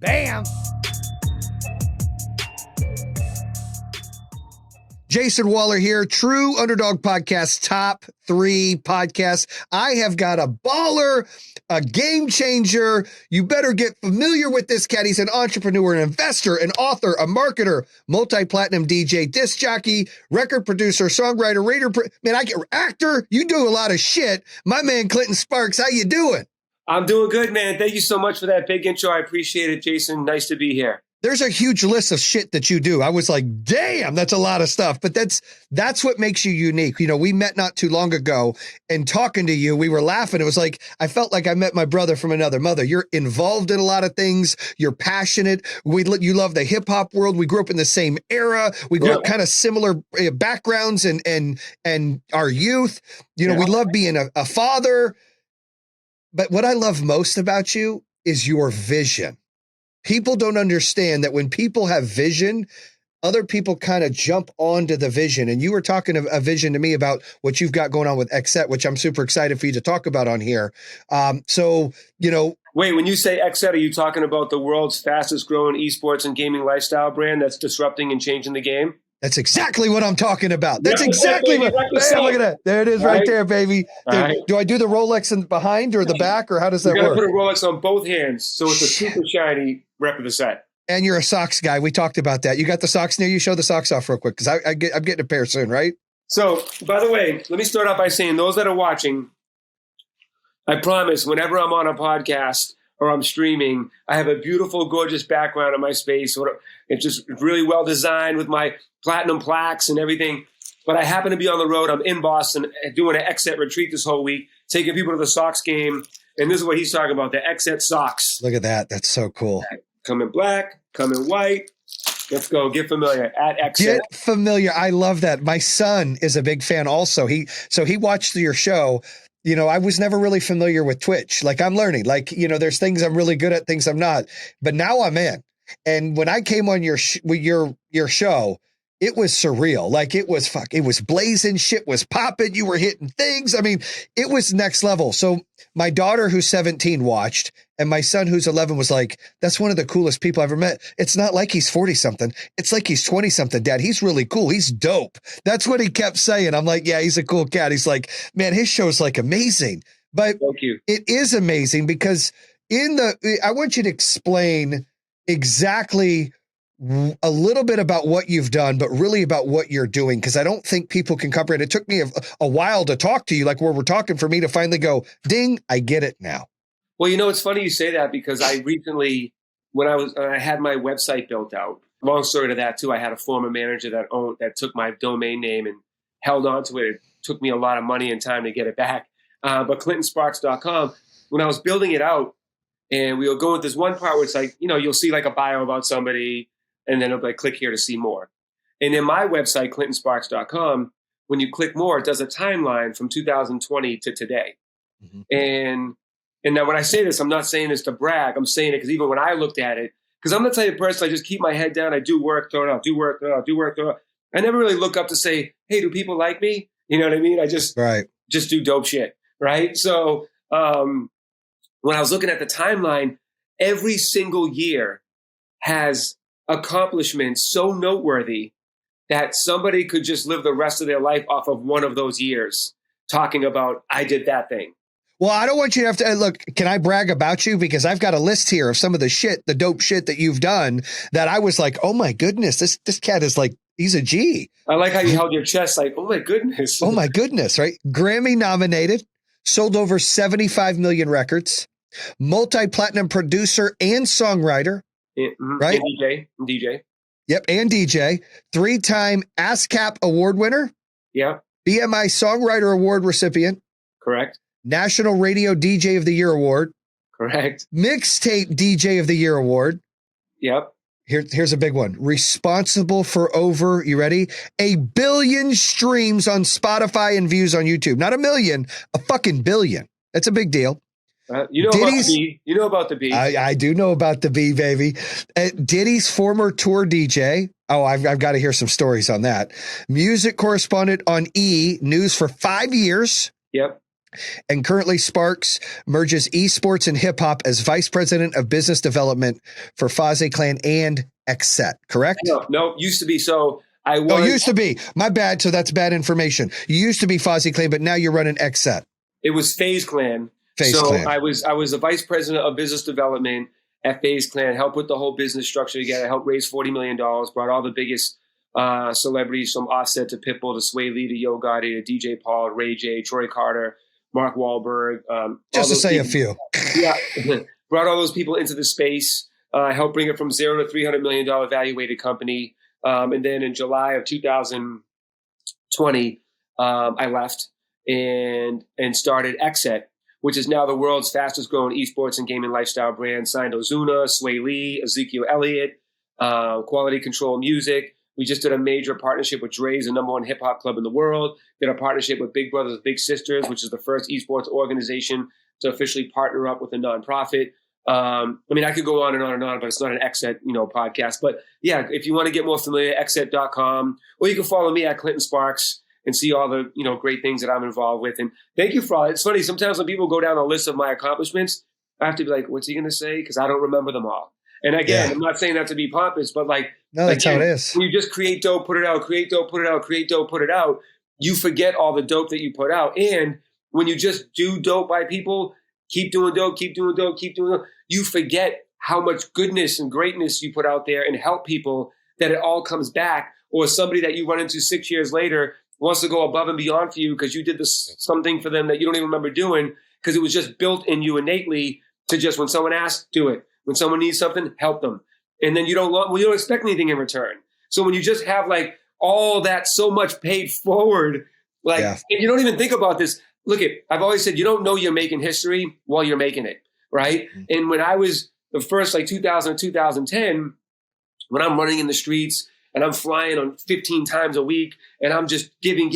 Bam! Jayson Waller here, True Underdog Podcast, top 3 podcasts. I have got a baller, a game changer. You better get familiar with this cat. He's an entrepreneur, an investor, an author, a marketer, multi-platinum DJ, disc jockey, record producer, songwriter, actor. You do a lot of shit. My man, Clinton Sparks, how you doing? I'm doing good, man. Thank you so much for that big intro. I appreciate it, Jayson. Nice to be here. There's a huge list of shit that you do. I was like, damn, that's a lot of stuff. But that's what makes you unique. You know, we met not too long ago, and talking to you, we were laughing. It was like, I felt like I met my brother from another mother. You're involved in a lot of things. You're passionate. You love the hip hop world. We grew up in the same era. We grew up kind of similar backgrounds and our youth. You know, we love being a father. But what I love most about you is your vision. People don't understand that when people have vision, other people kind of jump onto the vision. And you were talking a vision to me about what you've got going on with XSET, which I'm super excited for you to talk about on here. Wait, when you say XSET, are you talking about the world's fastest growing esports and gaming lifestyle brand that's disrupting and changing the game? That's exactly what I'm talking about. That's exactly what. Man, look at that. There it is, right there, baby. Do I do the Rolex in behind or the back, or how does that work? You got to put a Rolex on both hands, so it's a super shiny rep of the set. And you're a socks guy. We talked about that. You got the socks near you. Show the socks off real quick, because I'm getting a pair soon, right? So, by the way, let me start off by saying, those that are watching, I promise, whenever I'm on a podcast or I'm streaming, I have a beautiful, gorgeous background in my space. It's just really well designed with my platinum plaques and everything. But I happen to be on the road. I'm in Boston doing an XSET retreat this whole week, taking people to the Sox game. And this is what he's talking about, the XSET socks. Look at that. That's so cool. Come in black, come in white. Let's go. Get familiar at XSET. Get familiar. I love that. My son is a big fan also. He watched your show. You know, I was never really familiar with Twitch. Like, I'm learning. Like, you know, there's things I'm really good at, things I'm not. But now I'm in. And when I came on your show, it was surreal. Like, it was blazing, shit was popping. You were hitting things. I mean, it was next level. So my daughter, who's 17, watched, and my son, who's 11, was like, that's one of the coolest people I've ever met. It's not like he's 40 something. It's like he's 20 something, Dad. He's really cool. He's dope. That's what he kept saying. I'm like, yeah, he's a cool cat. He's like, man, his show's like amazing. But thank you. It is amazing because I want you to explain exactly a little bit about what you've done, but really about what you're doing, because I don't think people can comprehend. It took me a while to talk to you, like where we're talking, for me to finally go, ding, I get it now. Well, you know, it's funny you say that, because I recently, when I had my website built out, long story to that too, I had a former manager that took my domain name and held on to it. It took me a lot of money and time to get it back. But ClintonSparks.com, when I was building it out, and we were going with this one part where it's like, you know, you'll see like a bio about somebody, and then it'll be like, click here to see more. And in my website, ClintonSparks.com, when you click more, it does a timeline from 2020 to today. Mm-hmm. And now when I say this, I'm not saying this to brag. I'm saying it because even when I looked at it, because I'm the type of person, I just keep my head down. I do work, throw it out, do work, throw it out, do work, throw it out. I never really look up to say, hey, do people like me? You know what I mean? I just do dope shit, right? So when I was looking at the timeline, every single year has accomplishments so noteworthy that somebody could just live the rest of their life off of one of those years talking about, I did that thing. Well, I don't want you to have to look. Can I brag about you? Because I've got a list here of some of the dope shit that you've done that I was like, oh my goodness, this cat is like, he's a G. I like how you held your chest like, oh my goodness. Oh my goodness, right? Grammy-nominated, sold over 75 million records, multi-platinum producer and songwriter, right? And DJ. Yep, and DJ. 3-time ASCAP award winner. Yep. BMI Songwriter Award recipient. Correct. National Radio DJ of the Year Award. Correct. Mixtape DJ of the Year Award. Yep. Here's a big one. Responsible for over, you ready? 1 billion streams on Spotify and views on YouTube. Not 1 million, a fucking billion. That's a big deal. You know about the B. You know about the B. I do know about the B, baby. Diddy's former tour DJ. Oh, I've got to hear some stories on that. Music correspondent on E! News for 5 years. Yep. And currently Sparks merges esports and hip hop as vice president of business development for Faze Clan and XSET, correct? No, used to be. So I was. Oh, used to be. My bad. So that's bad information. You used to be Faze Clan, but now you're running XSET. It was FaZe Clan. Clan. I was the vice president of business development at FaZe Clan, helped put the whole business structure together, helped raise $40 million, brought all the biggest celebrities from Offset to Pitbull to Sway Lee to Yo Gotti to DJ Paul, Ray J, Troy Carter, Mark Wahlberg. Just to say a few. Yeah. Brought all those people into the space, helped bring it from $0 to $300 million valuated company. And then in July of 2020, I left and started XSET, which is now the world's fastest growing esports and gaming lifestyle brand. Signed Ozuna, Sway Lee, Ezekiel Elliott, Quality Control Music. We just did a major partnership with Dre's, the #1 hip hop club in the world. Did a partnership with Big Brothers Big Sisters, which is the first esports organization to officially partner up with a nonprofit. I mean, I could go on and on and on, but it's not an XSET, podcast. But yeah, if you want to get more familiar, xset.com, or you can follow me at Clinton Sparks and see all the, great things that I'm involved with. And thank you for all. It's funny. Sometimes when people go down a list of my accomplishments, I have to be like, what's he going to say? Because I don't remember them all. And again, I'm not saying that to be pompous, but no, that's how it is. When you just create dope, put it out, create dope, put it out, create dope, put it out, you forget all the dope that you put out. And when you just do dope by people, keep doing dope, keep doing dope, keep doing dope, you forget how much goodness and greatness you put out there and help people, that it all comes back. Or somebody that you run into 6 years later wants to go above and beyond for you because you did something for them that you don't even remember doing, because it was just built in you innately to just, when someone asks, do it. When someone needs something, help them. And then you don't expect anything in return. So when you just have all that so much paid forward, and you don't even think about this. Look, I've always said, you don't know you're making history while you're making it, right? Mm-hmm. And when I was the first 2000 or 2010, when I'm running in the streets and I'm flying on 15 times a week and I'm just giving,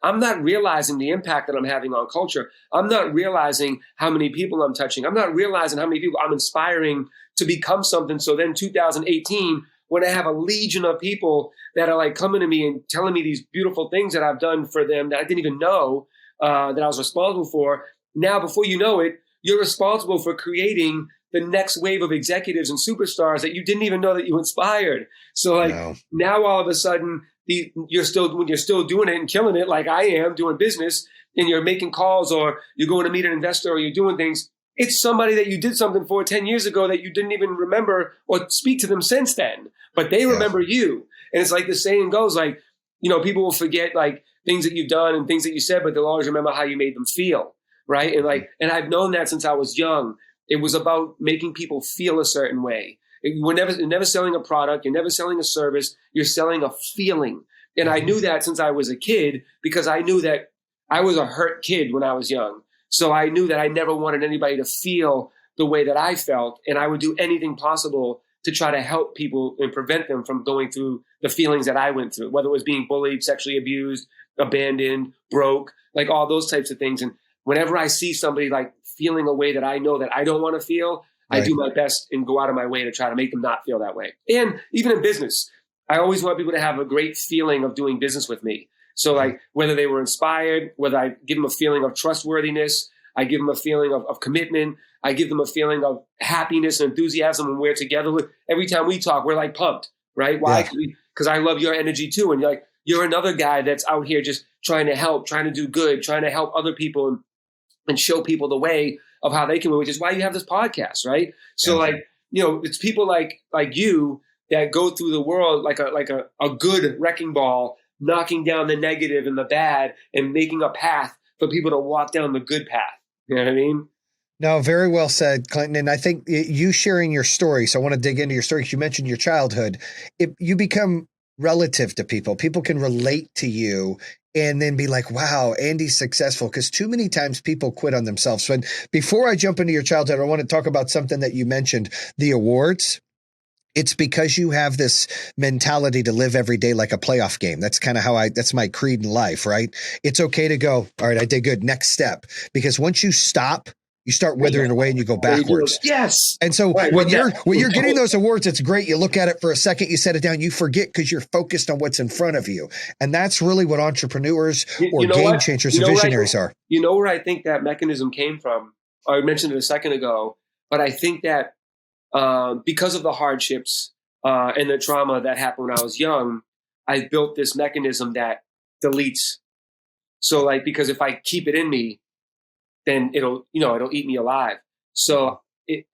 I'm not realizing the impact that I'm having on culture. I'm not realizing how many people I'm touching. I'm not realizing how many people I'm inspiring to become something. So then 2018, when I have a legion of people that are coming to me and telling me these beautiful things that I've done for them that I didn't even know that I was responsible for. Now, before you know it, you're responsible for creating the next wave of executives and superstars that you didn't even know that you inspired. So now all of a sudden, when you're still doing it and killing it like I am doing business, and you're making calls or you're going to meet an investor or you're doing things, it's somebody that you did something for 10 years ago that you didn't even remember or speak to them since then, but they remember you. And it's like the saying goes, people will forget things that you've done and things that you said, but they'll always remember how you made them feel. Right. And I've known that since I was young. It was about making people feel a certain way. You're never selling a product. You're never selling a service. You're selling a feeling. And I knew that since I was a kid, because I knew that I was a hurt kid when I was young. So I knew that I never wanted anybody to feel the way that I felt. And I would do anything possible to try to help people and prevent them from going through the feelings that I went through, whether it was being bullied, sexually abused, abandoned, broke, all those types of things. And whenever I see somebody feeling a way that I know that I don't want to feel, I do my best and go out of my way to try to make them not feel that way. And even in business, I always want people to have a great feeling of doing business with me. So whether they were inspired, whether I give them a feeling of trustworthiness, I give them a feeling of commitment, I give them a feeling of happiness and enthusiasm when we're together. Every time we talk, we're pumped, right? Why? Because I love your energy too. And you're another guy that's out here just trying to help, trying to do good, trying to help other people and show people the way of how they can win, which is why you have this podcast, right? So it's people like you that go through the world like a good wrecking ball, knocking down the negative and the bad and making a path for people to walk down the good path. You know what I mean? No, very well said, Clinton. And I think you sharing your story, so I want to dig into your story because you mentioned your childhood. You become relative to people. People can relate to you and then be like, wow, Andy's successful, because too many times people quit on themselves. So before I jump into your childhood, I want to talk about something that you mentioned, the awards. It's because you have this mentality to live every day like a playoff game. That's kind of that's my creed in life, right? It's okay to go, all right, I did good, next step. Because once you stop You start withering away and you go backwards. Yes. And so right, when you're getting those awards, it's great. You look at it for a second, you set it down, you forget because you're focused on what's in front of you. And that's really what entrepreneurs or game changers and visionaries are. You know where I think that mechanism came from? I mentioned it a second ago, but I think that because of the hardships and the trauma that happened when I was young, I built this mechanism that deletes. So like, because if I keep it in me, then it'll eat me alive. So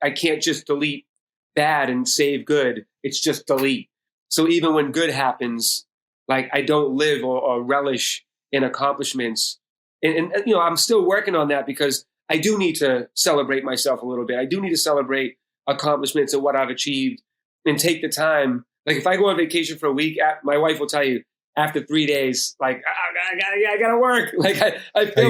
I can't just delete bad and save good. It's just delete. So even when good happens, like I don't live or relish in accomplishments. And I'm still working on that because I do need to celebrate myself a little bit. I do need to celebrate accomplishments and what I've achieved and take the time. Like if I go on vacation for a week, my wife will tell you after 3 days, like I gotta work. Like I feel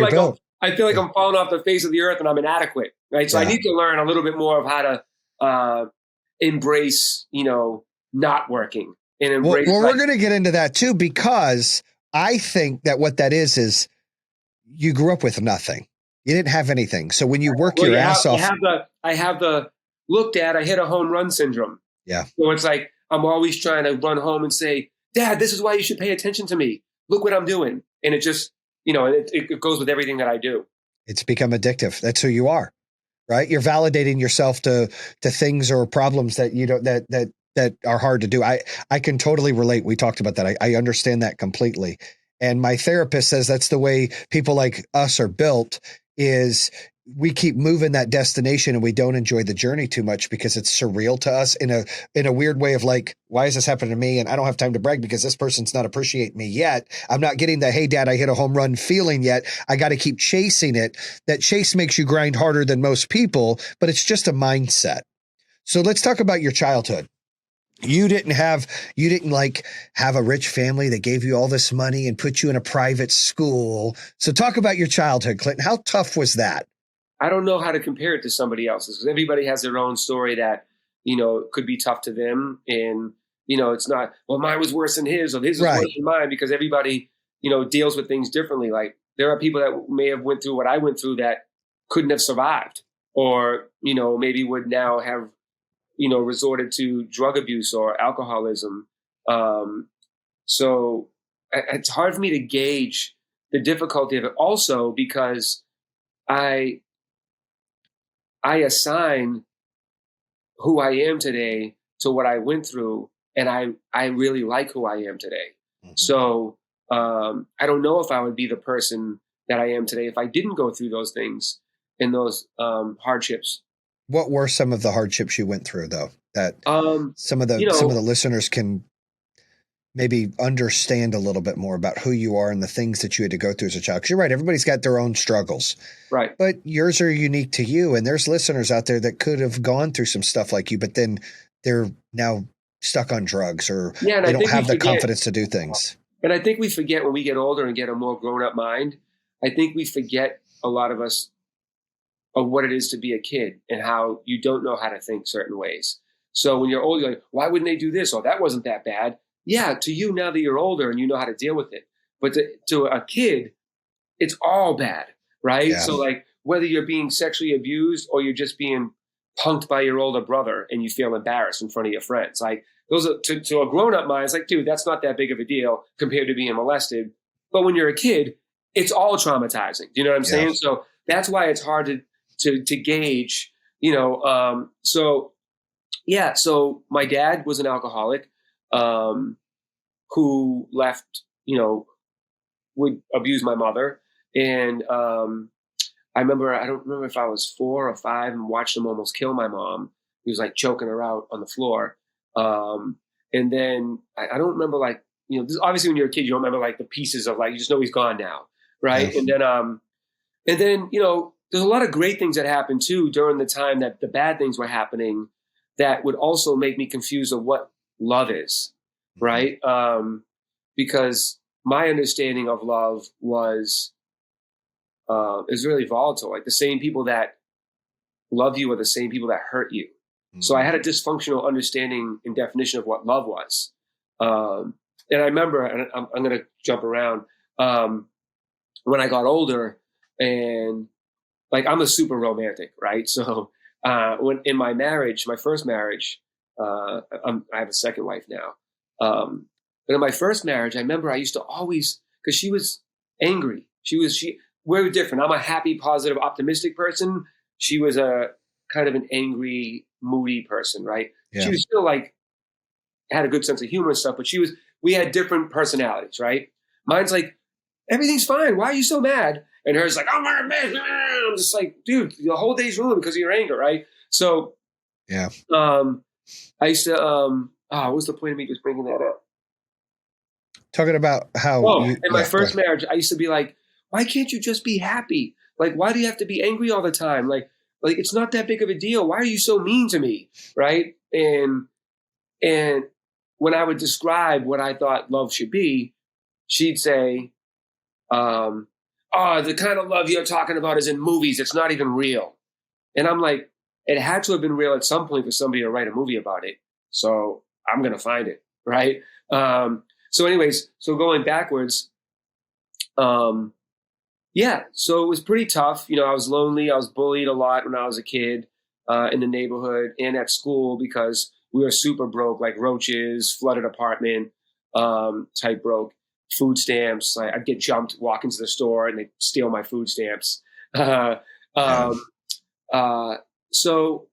like I'm falling off the face of the earth and I'm inadequate. Right. So I need to learn a little bit more of how to embrace, not working and embrace. Well, we're going to get into that too, because I think that what that is you grew up with nothing. You didn't have anything. So when you work your ass off, I have the look, Dad, I hit a home run syndrome. Yeah. So it's like, I'm always trying to run home and say, Dad, this is why you should pay attention to me. Look what I'm doing. And it just, it goes with everything that I do. It's become addictive. That's who you are, right? You're validating yourself to things or problems that you don't, that are hard to do. I can totally relate. We talked about that. I understand that completely. And my therapist says that's the way people like us are built, is we keep moving that destination and we don't enjoy the journey too much because it's surreal to us in a weird way of like, why is this happening to me? And I don't have time to brag because this person's not appreciating me yet. I'm not getting the, hey, Dad, I hit a home run feeling yet. I got to keep chasing it. That chase makes you grind harder than most people, but it's just a mindset. So let's talk about your childhood. You didn't like have a rich family that gave you all this money and put you in a private school. So talk about your childhood, Clinton. How tough was that? I don't know how to compare it to somebody else's because everybody has their own story that, could be tough to them. And, it's not, well, mine was worse than his or his was worse than mine, because everybody, deals with things differently. Like there are people that may have went through what I went through that couldn't have survived, or, maybe would now have, resorted to drug abuse or alcoholism. So it's hard for me to gauge the difficulty of it also because I assign who I am today to what I went through, and I really like who I am today. Mm-hmm. So I don't know if I would be the person that I am today if I didn't go through those things and those hardships. What were some of the hardships you went through, though, that some of the listeners can maybe understand a little bit more about who you are and the things that you had to go through as a child? Because you're right, everybody's got their own struggles, right? But yours are unique to you, and there's listeners out there that could have gone through some stuff like you, but then they're now stuck on drugs or they don't have the confidence to do things. And I think we forget when we get older and get a more grown-up mind. I think we forget, a lot of us, of what it is to be a kid and how you don't know how to think certain ways. So when you're older, you're like, why wouldn't they do this? Or that wasn't that bad. Yeah, to you now that you're older and you know how to deal with it. But to a kid, it's all bad, right? Yeah. So like whether you're being sexually abused or you're just being punked by your older brother and you feel embarrassed in front of your friends, like those are to a grown-up mind, it's like, dude, that's not that big of a deal compared to being molested. But when you're a kid, it's all traumatizing. Do you know what I'm saying? So that's why it's hard to gauge, So my dad was an alcoholic who left, would abuse my mother. And I don't remember if I was 4 or 5 and watched him almost kill my mom. He was like choking her out on the floor. And then I don't remember this, obviously when you're a kid, you don't remember like the pieces of like, you just know he's gone now. Right. Yes. And then, there's a lot of great things that happened too during the time that the bad things were happening that would also make me confused of what love is, right? Because my understanding of love was really volatile. Like the same people that love you are the same people that hurt you. Mm-hmm. So I had a dysfunctional understanding and definition of what love was. And I remember, and I'm going to jump around, when I got older and like I'm a super romantic, right? So when in my marriage, my first marriage, I have a second wife now. But in my first marriage, I remember I used to always, because she was angry. We're different. I'm a happy, positive, optimistic person. She was a kind of an angry, moody person, right? Yeah. She was still like, had a good sense of humor and stuff, but we had different personalities, right? Mine's like, everything's fine. Why are you so mad? And hers like, oh my man. I'm just like, dude, the whole day's ruined because of your anger, right? So, Yeah. I used to, what was the point of me just bringing that up? Talking about how In my first marriage, I used to be like, why can't you just be happy? Like, why do you have to be angry all the time? Like it's not that big of a deal. Why are you so mean to me? Right? And when I would describe what I thought love should be, she'd say, oh, the kind of love you're talking about is in movies. It's not even real. And I'm like, it had to have been real at some point for somebody to write a movie about it. So I'm going to find it. Right. So anyways, so going backwards, so it was pretty tough. You know, I was lonely. I was bullied a lot when I was a kid in the neighborhood and at school because we were super broke, like roaches, flooded apartment type broke. Food stamps. I'd get jumped, walk into the store, and they'd steal my food stamps. So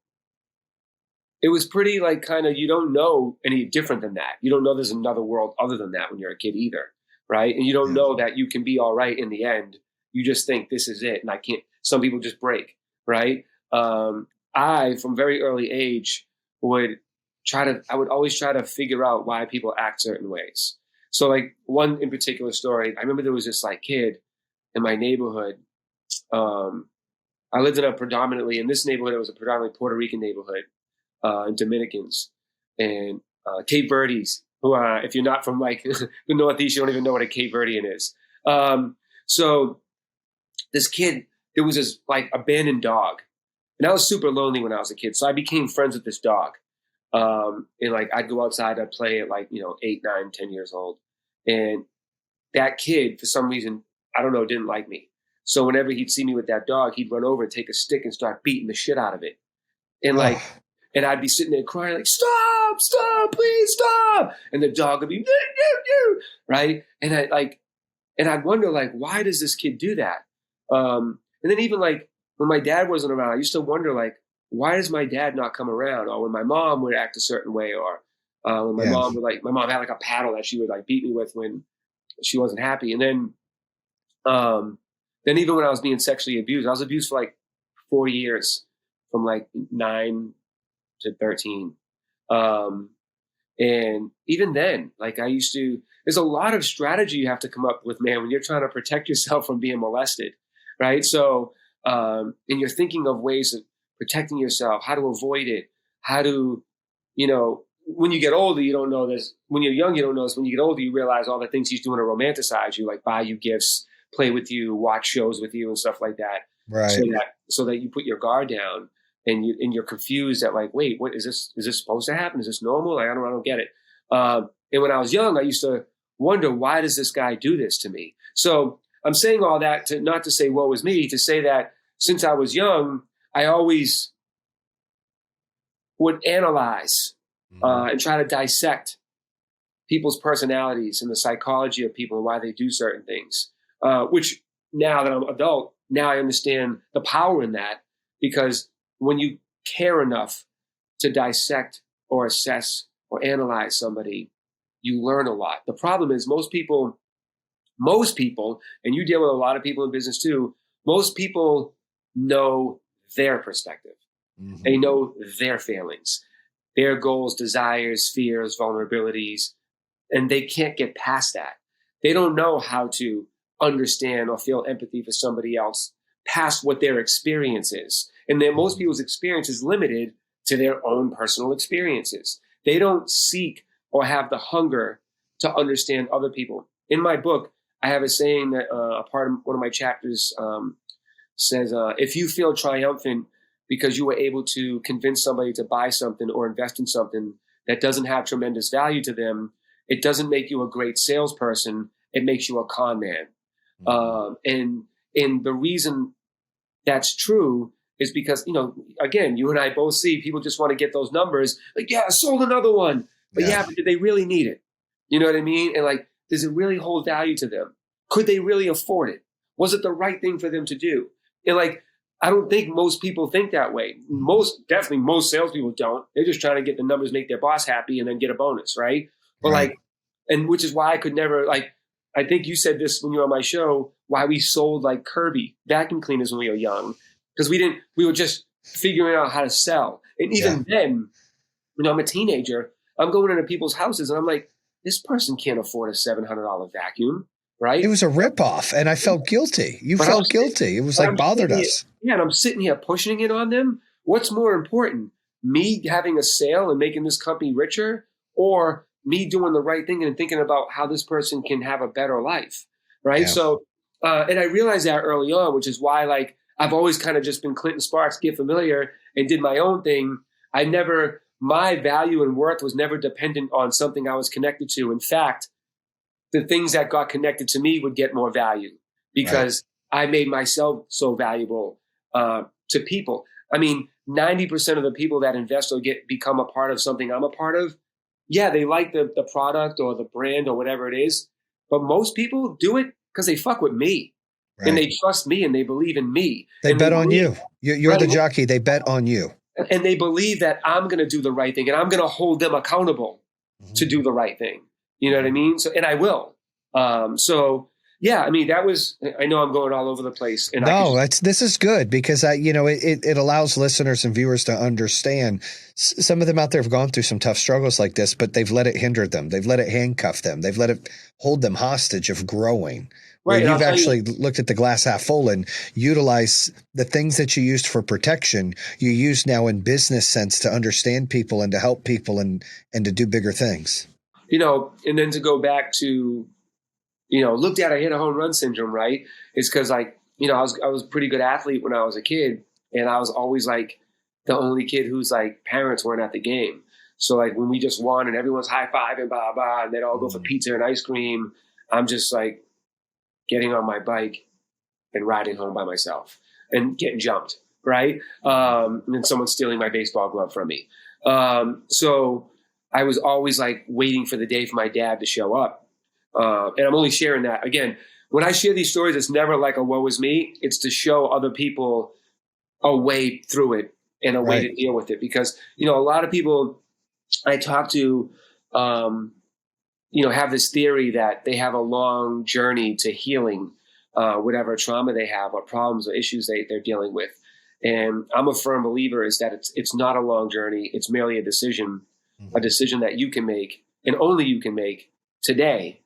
it was pretty like kind of, you don't know any different than that. You don't know there's another world other than that when you're a kid either, right? And you don't know that you can be all right in the end. You just think this is it, and I can't. Some people just break, right? I, from very early age, I would always try to figure out why people act certain ways. So like one in particular story, I remember there was this like kid in my neighborhood. I lived in this neighborhood, it was a predominantly Puerto Rican neighborhood, and Dominicans and Cape Verdes, who if you're not from like the Northeast, you don't even know what a Cape Verdean is. So this kid, there was this like abandoned dog, and I was super lonely when I was a kid. So I became friends with this dog. And like I'd go outside, I'd play at like 8, 9, 10 years old, and that kid for some reason, I don't know, didn't like me. So whenever he'd see me with that dog, he'd run over and take a stick and start beating the shit out of it. And like, and I'd be sitting there crying like, stop, please stop. And the dog would be, right? And I'd wonder like, why does this kid do that? And then even like when my dad wasn't around, I used to wonder like, why does my dad not come around? Or when my mom would act a certain way, or when my mom had like a paddle that she would like beat me with when she wasn't happy. And then even when I was being sexually abused, I was abused for like 4 years, from like 9 to 13. And even then, like there's a lot of strategy you have to come up with, man, when you're trying to protect yourself from being molested. Right. So, and you're thinking of ways of protecting yourself, how to avoid it, how to, when you get older, you don't know this. When you're young, you don't know this. When you get older, you realize all the things he's doing to romanticize you, like buy you gifts, play with you, watch shows with you and stuff like that. Right. So that you put your guard down and you're confused at like, wait, what is this? Is this supposed to happen? Is this normal? Like, I don't get it. And when I was young, I used to wonder, why does this guy do this to me? So I'm saying all that not to say woe is me, to say that since I was young, I always would analyze and try to dissect people's personalities and the psychology of people and why they do certain things, which now that I'm an adult, now I understand the power in that, because when you care enough to dissect or assess or analyze somebody, you learn a lot. The problem is most people, and you deal with a lot of people in business too, most people know their perspective. Mm-hmm. They know their feelings, their goals, desires, fears, vulnerabilities, and they can't get past that. They don't know how to understand or feel empathy for somebody else past what their experience is. And then most people's experience is limited to their own personal experiences. They don't seek or have the hunger to understand other people. In my book, I have a saying that a part of one of my chapters says, if you feel triumphant because you were able to convince somebody to buy something or invest in something that doesn't have tremendous value to them, it doesn't make you a great salesperson. It makes you a con man. And the reason that's true is because, again, you and I both see people just want to get those numbers. Like, yeah, I sold another one. But but did they really need it? You know what I mean? And like, does it really hold value to them? Could they really afford it? Was it the right thing for them to do? And like, I don't think most people think that way. Definitely most salespeople don't. They're just trying to get the numbers, make their boss happy, and then get a bonus, right? But like, and which is why I could never, like, I think you said this when you were on my show, why we sold like Kirby vacuum cleaners when we were young. Because we were just figuring out how to sell. And even then, I'm a teenager, I'm going into people's houses and I'm like, this person can't afford a $700 vacuum, right? It was a ripoff, and I felt guilty. You felt guilty. It was like bothered us. Yeah, and I'm sitting here pushing it on them. What's more important, me having a sale and making this company richer, or me doing the right thing and thinking about how this person can have a better life, right? Yeah. So, and I realized that early on, which is why, like, I've always kind of just been Clinton Sparks, get familiar, and did my own thing. My value and worth was never dependent on something I was connected to. In fact, the things that got connected to me would get more value because I made myself so valuable to people. I mean, 90% of the people that invest or become a part of something I'm a part of, yeah, they like the product or the brand or whatever it is. But most people do it because they fuck with me. Right. And they trust me and they believe in me. They bet on you. You're the jockey. They bet on you. And they believe that I'm going to do the right thing and I'm going to hold them accountable to do the right thing. You know what I mean? So, and I will. So yeah, I mean, I know I'm going all over the place. And this is good because it allows listeners and viewers to understand. Some of them out there have gone through some tough struggles like this, but they've let it hinder them. They've let it handcuff them. They've let it hold them hostage of growing. Right. You've actually looked at the glass half full and utilize the things that you used for protection. You use now in business sense to understand people and to help people and to do bigger things. And then to go back to, looked at, I hit a home run syndrome, right? It's because I was a pretty good athlete when I was a kid. And I was always like the only kid whose like parents weren't at the game. So like when we just won and everyone's high fiving, blah, blah, and they'd all go for pizza and ice cream, I'm just like getting on my bike and riding home by myself and getting jumped, right? And then someone stealing my baseball glove from me. So I was always like waiting for the day for my dad to show up. And I'm only sharing that. Again, when I share these stories, it's never like a woe is me. It's to show other people a way through it and a way to deal with it. Because, a lot of people I talk to, have this theory that they have a long journey to healing whatever trauma they have or problems or issues they're dealing with. And I'm a firm believer is that it's not a long journey. It's merely a decision that you can make and only you can make today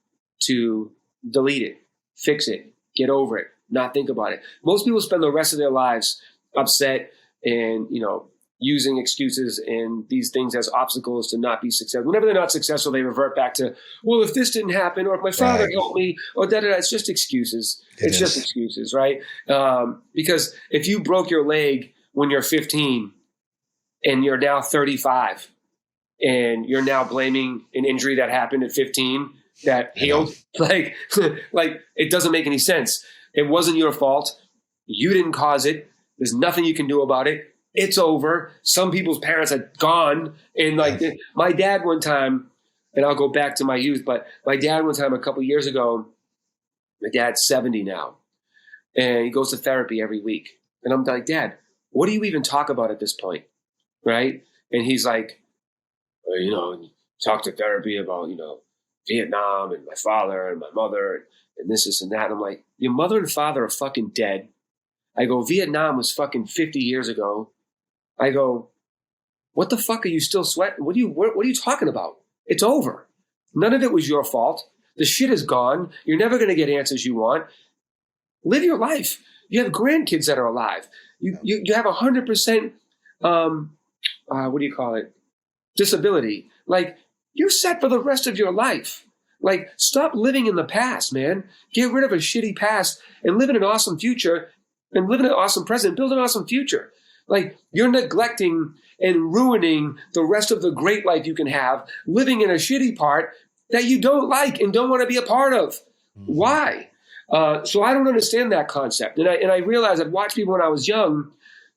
to delete it, fix it, get over it, not think about it. Most people spend the rest of their lives upset and, using excuses and these things as obstacles to not be successful. Whenever they're not successful, they revert back to, well, if this didn't happen, or if my father helped me, or da-da-da. It's just excuses. It's just excuses, right? Because if you broke your leg when you're 15 and you're now 35 and you're now blaming an injury that happened at 15 that healed, like it doesn't make any sense. It wasn't your fault. You didn't cause it. There's nothing you can do about it. It's over. Some people's parents are gone. And like my dad one time, and I'll go back to my youth, but my dad one time a couple of years ago, my dad's 70 now, and he goes to therapy every week. And I'm like, Dad, what do you even talk about at this point? Right? And he's like, talk to therapy about, Vietnam and my father and my mother and this and that. And I'm like, your mother and father are fucking dead. I go, Vietnam was fucking 50 years ago. I go, what the fuck are you still sweating? What are you talking about? It's over. None of it was your fault. The shit is gone. You're never going to get answers you want. Live your life. You have grandkids that are alive. You have 100%, disability. Like, you're set for the rest of your life. Like, stop living in the past, man. Get rid of a shitty past and live in an awesome future and live in an awesome present. Build an awesome future. Like, you're neglecting and ruining the rest of the great life you can have, living in a shitty part that you don't like and don't want to be a part of. Why? So I don't understand that concept. And I realized I'd watched people when I was young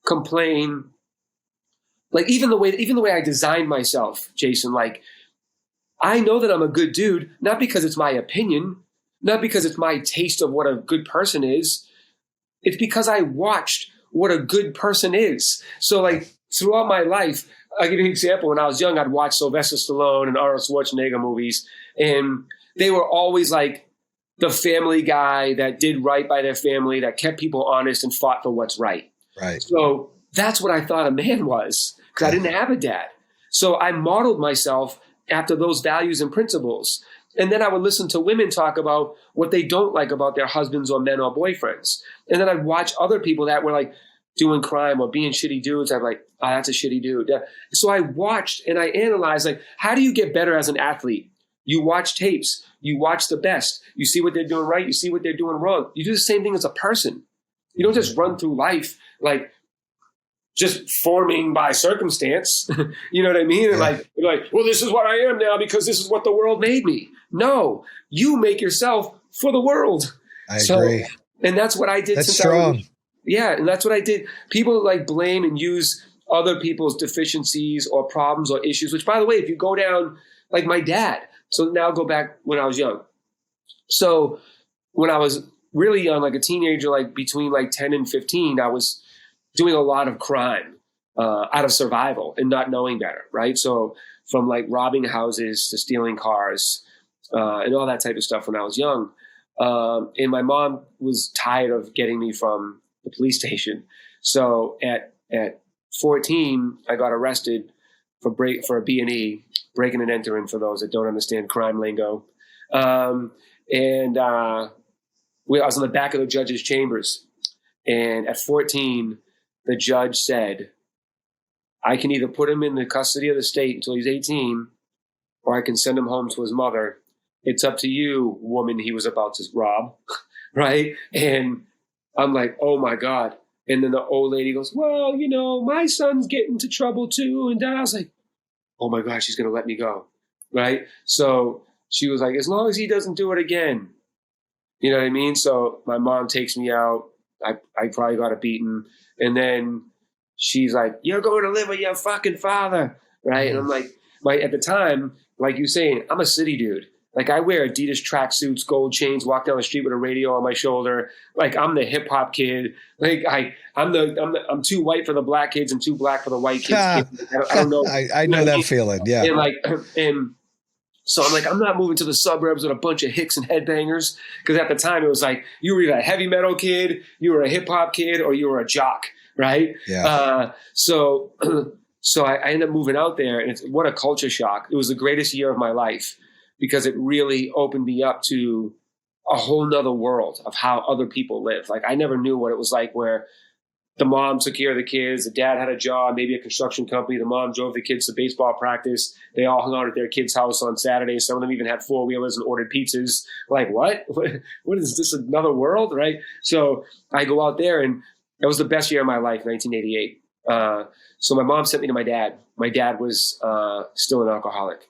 complain, like even the way I designed myself, Jayson, like I know that I'm a good dude, not because it's my opinion, not because it's my taste of what a good person is. It's because I watched what a good person is. So like throughout my life, I'll give you an example. When I was young, I'd watch Sylvester Stallone and Arnold Schwarzenegger movies, and they were always like the family guy that did right by their family, that kept people honest and fought for what's right. Right. So that's what I thought a man was, because I didn't have a dad. So I modeled myself after those values and principles. And then I would listen to women talk about what they don't like about their husbands or men or boyfriends. And then I'd watch other people that were like doing crime or being shitty dudes. I'm like, oh, that's a shitty dude. So I watched and I analyzed, like, how do you get better as an athlete? You watch tapes. You watch the best. You see what they're doing right. You see what they're doing wrong. You do the same thing as a person. You don't just run through life like just forming by circumstance. You know what I mean? And like, you're like, well, this is what I am now because this is what the world made me. No, you make yourself for the world. I agree. And that's what I did. That's strong. And that's what I did. People like blame and use other people's deficiencies or problems or issues, which, by the way, if you go down, like my dad, so now go back when I was young. So when I was really young, like a teenager, like between like 10 and 15, I was doing a lot of crime out of survival and not knowing better, right? So from like robbing houses to stealing cars and all that type of stuff when I was young. And my mom was tired of getting me from the police station. So at 14, I got arrested for a B&E, breaking and entering, for those that don't understand crime lingo. I was in the back of the judge's chambers. And at 14, the judge said, I can either put him in the custody of the state until he's 18, or I can send him home to his mother. It's up to you, woman he was about to rob. Right? And I'm like, oh my God. And then the old lady goes, well, you know, my son's getting into trouble too. And I was like, oh my God, she's going to let me go. Right? So she was like, as long as he doesn't do it again. You know what I mean? So my mom takes me out. I probably got a beating. And then she's like, you're going to live with your fucking father. Right? And I'm like, at the time, like you saying, I'm a city dude. Like I wear Adidas tracksuits, gold chains, walk down the street with a radio on my shoulder. Like I'm the hip hop kid. Like I'm too white for the black kids and too black for the white kids. I don't know. I know that feeling. Yeah. And so I'm like, I'm not moving to the suburbs with a bunch of hicks and headbangers. Because at the time it was like, you were either a heavy metal kid, you were a hip hop kid, or you were a jock. Right. Yeah. So I ended up moving out there, and what a culture shock. It was the greatest year of my life, because it really opened me up to a whole nother world of how other people live. Like I never knew what it was like, where the mom took care of the kids, the dad had a job, maybe a construction company, the mom drove the kids to baseball practice. They all hung out at their kid's house on Saturdays. Some of them even had four-wheelers and ordered pizzas. Like, what is this, another world, right? So I go out there, and that was the best year of my life, 1988. So my mom sent me to my dad. My dad was still an alcoholic.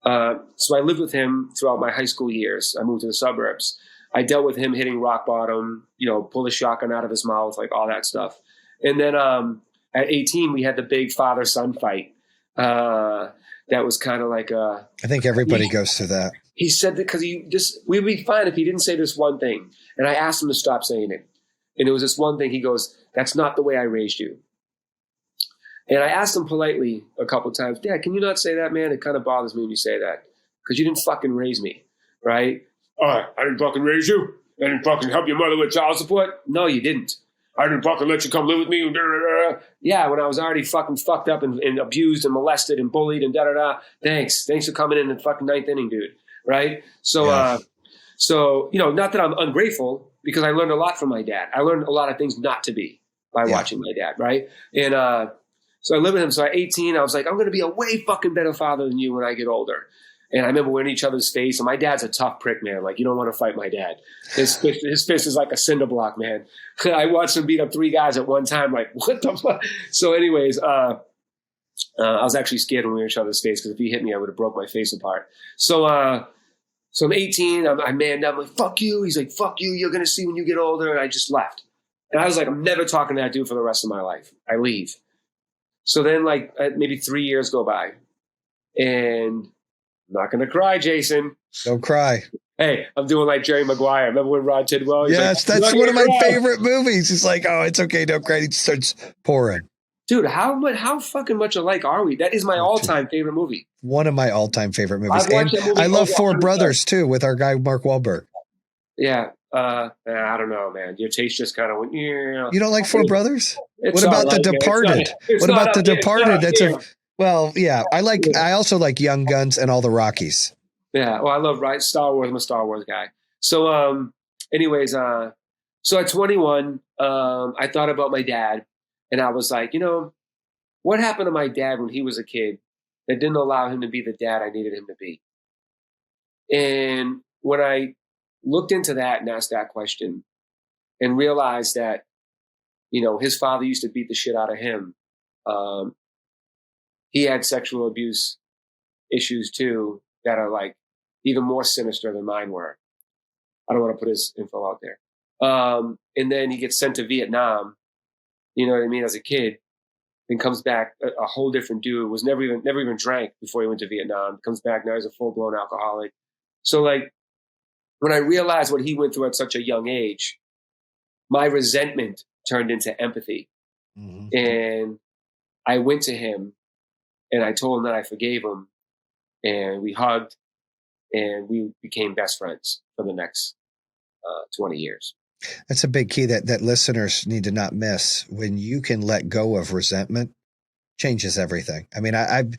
So I lived with him throughout my high school years. I moved to the suburbs. I dealt with him hitting rock bottom, pull a shotgun out of his mouth, like all that stuff. And then at 18, we had the big father-son fight. That was kind of like I think everybody goes through that. He said that because we'd be fine if he didn't say this one thing. And I asked him to stop saying it. And it was this one thing. He goes, that's not the way I raised you. And I asked him politely a couple of times, Dad, can you not say that, man? It kind of bothers me when you say that, because you didn't fucking raise me, right? I didn't fucking raise you. I didn't fucking help your mother with child support. No, you didn't. I didn't fucking let you come live with me. Yeah, when I was already fucking fucked up and abused and molested and bullied and da-da-da. Thanks for coming in the fucking ninth inning, dude, right? So, yeah. Not that I'm ungrateful, because I learned a lot from my dad. I learned a lot of things not to be by watching my dad, right? And so I lived with him. So at 18, I was like, I'm going to be a way fucking better father than you when I get older. And I remember we're in each other's face. And my dad's a tough prick, man. Like, you don't want to fight my dad. His fist is like a cinder block, man. I watched him beat up 3 guys at one time. Like, what the fuck? So anyways, I was actually scared when we were in each other's face, because if he hit me, I would have broke my face apart. So So I'm 18. I manned up. I'm like, fuck you. He's like, fuck you. You're going to see when you get older. And I just left. And I was like, I'm never talking to that dude for the rest of my life. I leave. So then like maybe 3 years go by. And I'm not going to cry, Jayson. Don't cry. Hey, I'm doing like Jerry Maguire. Remember when Rod Tidwell? He's Yes, like, that's one of my favorite movies. He's like, oh, it's okay. Don't cry. He starts pouring. Dude, how fucking much alike are we? That is my all-time favorite movie. One of my all-time favorite movies. I've watched that movie I love Four 100%. Brothers too, with our guy Mark Wahlberg. Yeah. I don't know, man. Your taste just kind of went, yeah. You don't like Four Brothers? It's What about all right, The man. Departed? What about The Departed? That's a well, yeah. I also like Young Guns and all the Rockies. Yeah. Well, I love Star Wars. I'm a Star Wars guy. So, anyways, so at 21, I thought about my dad, and I was like, what happened to my dad when he was a kid that didn't allow him to be the dad I needed him to be? And when I looked into that and asked that question and realized that, his father used to beat the shit out of him. He had sexual abuse issues too that are like even more sinister than mine were. I don't want to put his info out there. And then he gets sent to Vietnam, you know what I mean, as a kid, and comes back a whole different dude, was never even drank before he went to Vietnam, comes back, now he's a full-blown alcoholic. So like, when I realized what he went through at such a young age, my resentment turned into empathy. Mm-hmm. And I went to him and I told him that I forgave him, and we hugged and we became best friends for the next 20 years. That's a big key that listeners need to not miss. When you can let go of resentment, changes everything. I mean, I've,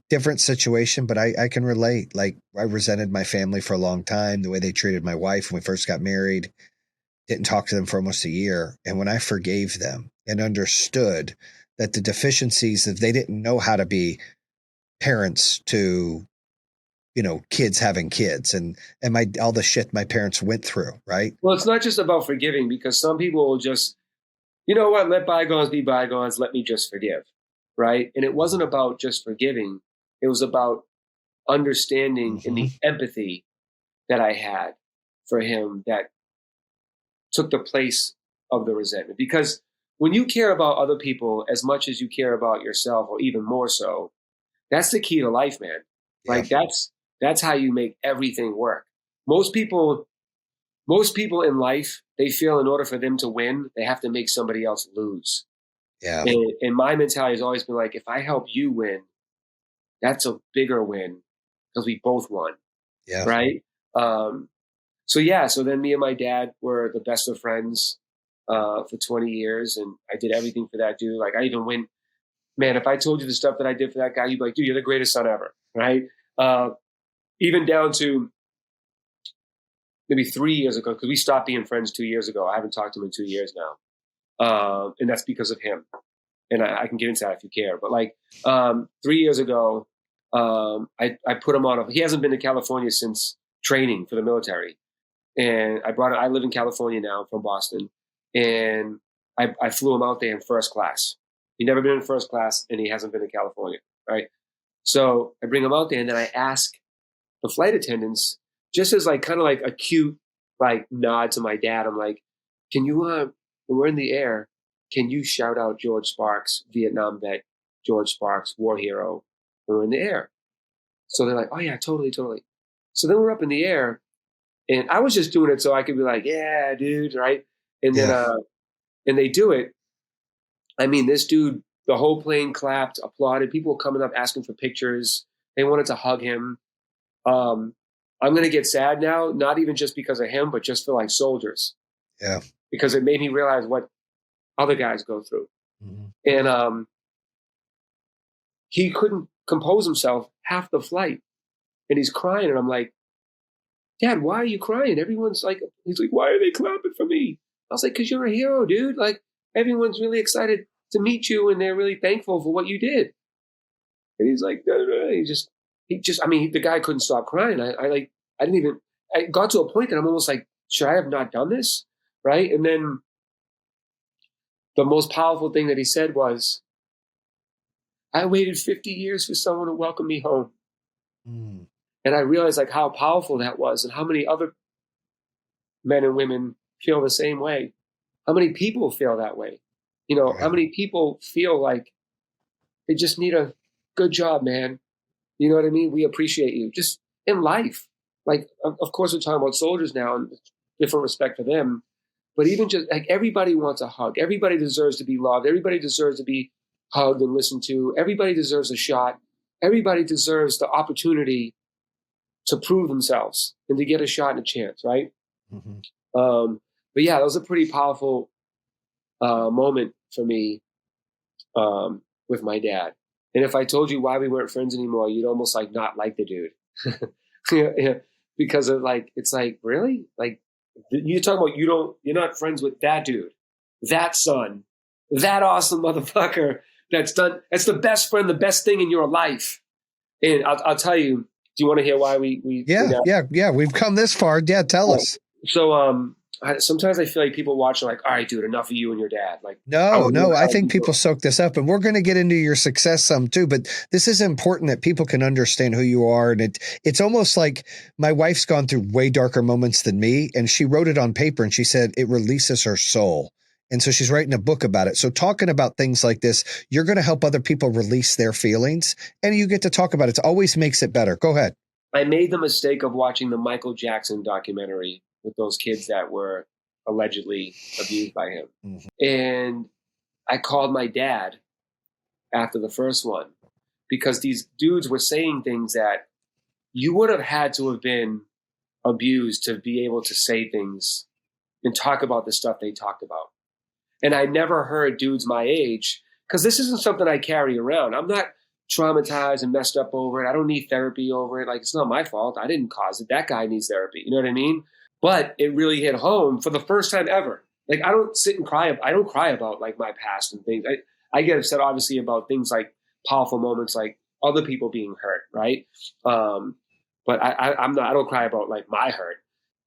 different situation, but I can relate. Like, I resented my family for a long time, the way they treated my wife when we first got married, didn't talk to them for almost a year. And when I forgave them and understood that the deficiencies, that they didn't know how to be parents to, kids having kids and all the shit my parents went through. Right. Well, it's not just about forgiving, because some people will just, let bygones be bygones. Let me just forgive. Right. And it wasn't about just forgiving. It was about understanding and the empathy that I had for him that took the place of the resentment. Because when you care about other people as much as you care about yourself, or even more so, that's the key to life, man. Yeah. Like that's how you make everything work. Most people in life, they feel in order for them to win, they have to make somebody else lose. Yeah. And my mentality has always been like, if I help you win, that's a bigger win because we both won. Yeah. Right. So then me and my dad were the best of friends for 20 years, and I did everything for that dude. Like, I even went, man, if I told you the stuff that I did for that guy, you'd be like, dude, you're the greatest son ever. Right. Even down to maybe 3 years ago, because we stopped being friends 2 years ago. I haven't talked to him in 2 years now. And that's because of him. And I can get into that if you care. But like 3 years ago, I put him on he hasn't been to California since training for the military. And I live in California now, from Boston. And I flew him out there in first class. He'd never been in first class, and he hasn't been to California. Right. So I bring him out there, and then I ask the flight attendants, just as like kind of like a cute like nod to my dad. I'm like, can you, when we're in the air, can you shout out George Sparks, Vietnam vet, George Sparks, war hero, when we're in the air? So they're like, oh yeah, totally. So then we're up in the air, and I was just doing it so I could be like, yeah, dude, right? And then, and they do it. I mean, this dude, the whole plane clapped, applauded. People were coming up asking for pictures. They wanted to hug him. I'm going to get sad now, not even just because of him, but just for like soldiers. Yeah. Because it made me realize what other guys go through. Mm-hmm. And he couldn't compose himself half the flight. And he's crying. And I'm like, Dad, why are you crying? Everyone's like, he's like, why are they clapping for me? I was like, because you're a hero, dude. Like, everyone's really excited to meet you, and they're really thankful for what you did. And he's like, no. I mean, the guy couldn't stop crying. I got to a point that I'm almost like, should I have not done this? Right. And then the most powerful thing that he said was, I waited 50 years for someone to welcome me home. And And I realized like how powerful that was and how many other men and women feel the same way. How many people feel that way? You know, how many people feel like they just need a good job, man. You know what I mean? We appreciate you just in life. Like, of course, we're talking about soldiers now and different respect for them. But even just like everybody wants a hug. Everybody deserves to be loved. Everybody deserves to be hugged and listened to. Everybody deserves a shot. Everybody deserves the opportunity to prove themselves and to get a shot and a chance, right? Mm-hmm. But yeah, that was a pretty powerful moment for me with my dad. And if I told you why we weren't friends anymore, you'd almost like not like the dude. Yeah, because of like, it's like, really? Like, you're talking about you're not friends with that dude, that son, that awesome motherfucker that's the best friend, the best thing in your life. And I'll tell you, do you want to hear why we Yeah. We've come this far. Yeah. Tell us. So, sometimes I feel like people watching like, all right, dude, enough of you and your dad. Like, no, I think people soak this up, and we're going to get into your success some too, but this is important that people can understand who you are. And it's almost like my wife's gone through way darker moments than me, and she wrote it on paper and she said it releases her soul. And so she's writing a book about it. So talking about things like this, you're going to help other people release their feelings, and you get to talk about it. It always makes it better. Go ahead. I made the mistake of watching the Michael Jackson documentary with those kids that were allegedly abused by him. Mm-hmm. And I called my dad after the first one because these dudes were saying things that you would have had to have been abused to be able to say things and talk about the stuff they talked about. And I never heard dudes my age, because this isn't something I carry around. I'm not traumatized and messed up over it. I don't need therapy over it. Like, it's not my fault. I didn't cause it. That guy needs therapy. You know what I mean? But it really hit home for the first time ever. Like, I don't sit and cry. I don't cry about like my past and things. I get upset obviously about things like powerful moments, like other people being hurt. Right. But I don't cry about like my hurt,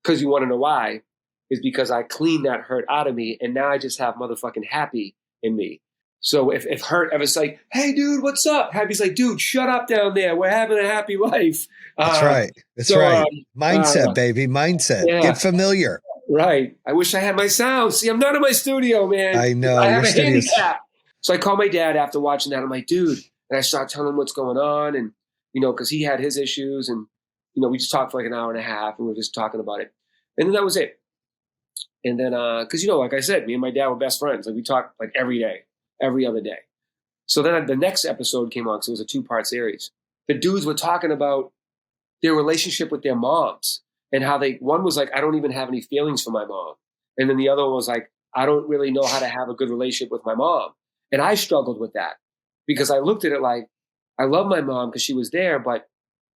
because you want to know why? Is because I cleaned that hurt out of me. And now I just have motherfucking happy in me. So if hurt ever say, hey dude, what's up? Happy's like, dude, shut up down there. We're having a happy life. That's right. That's right. Mindset, baby. Mindset. Yeah. Get familiar. Right. I wish I had my sound. See, I'm not in my studio, man. I know. I have a handicap. So I call my dad after watching that. I'm like, dude, and I start telling him what's going on. And, you know, because he had his issues. And, you know, we just talked for like an hour and a half and we were just talking about it. And then that was it. And then, because, you know, like I said, me and my dad were best friends. Like we talked like every day, every other day. So then the next episode came on. So it was a 2-part series. The dudes were talking about their relationship with their moms and how one was like, I don't even have any feelings for my mom. And then the other one was like, I don't really know how to have a good relationship with my mom. And I struggled with that because I looked at it like, I love my mom because she was there, but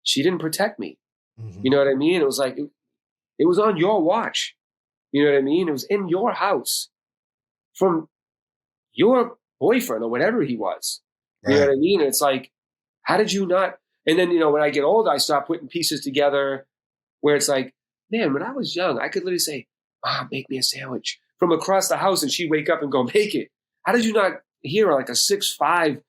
she didn't protect me. Mm-hmm. You know what I mean? It was like, it was on your watch. You know what I mean? It was in your house from your boyfriend or whatever he was. Right. You know what I mean? And it's like, how did you not? And then, you know, when I get older, I start putting pieces together where it's like, man, when I was young, I could literally say, Mom, make me a sandwich from across the house. And she'd wake up and go, make it. How did you not hear like a 6'5",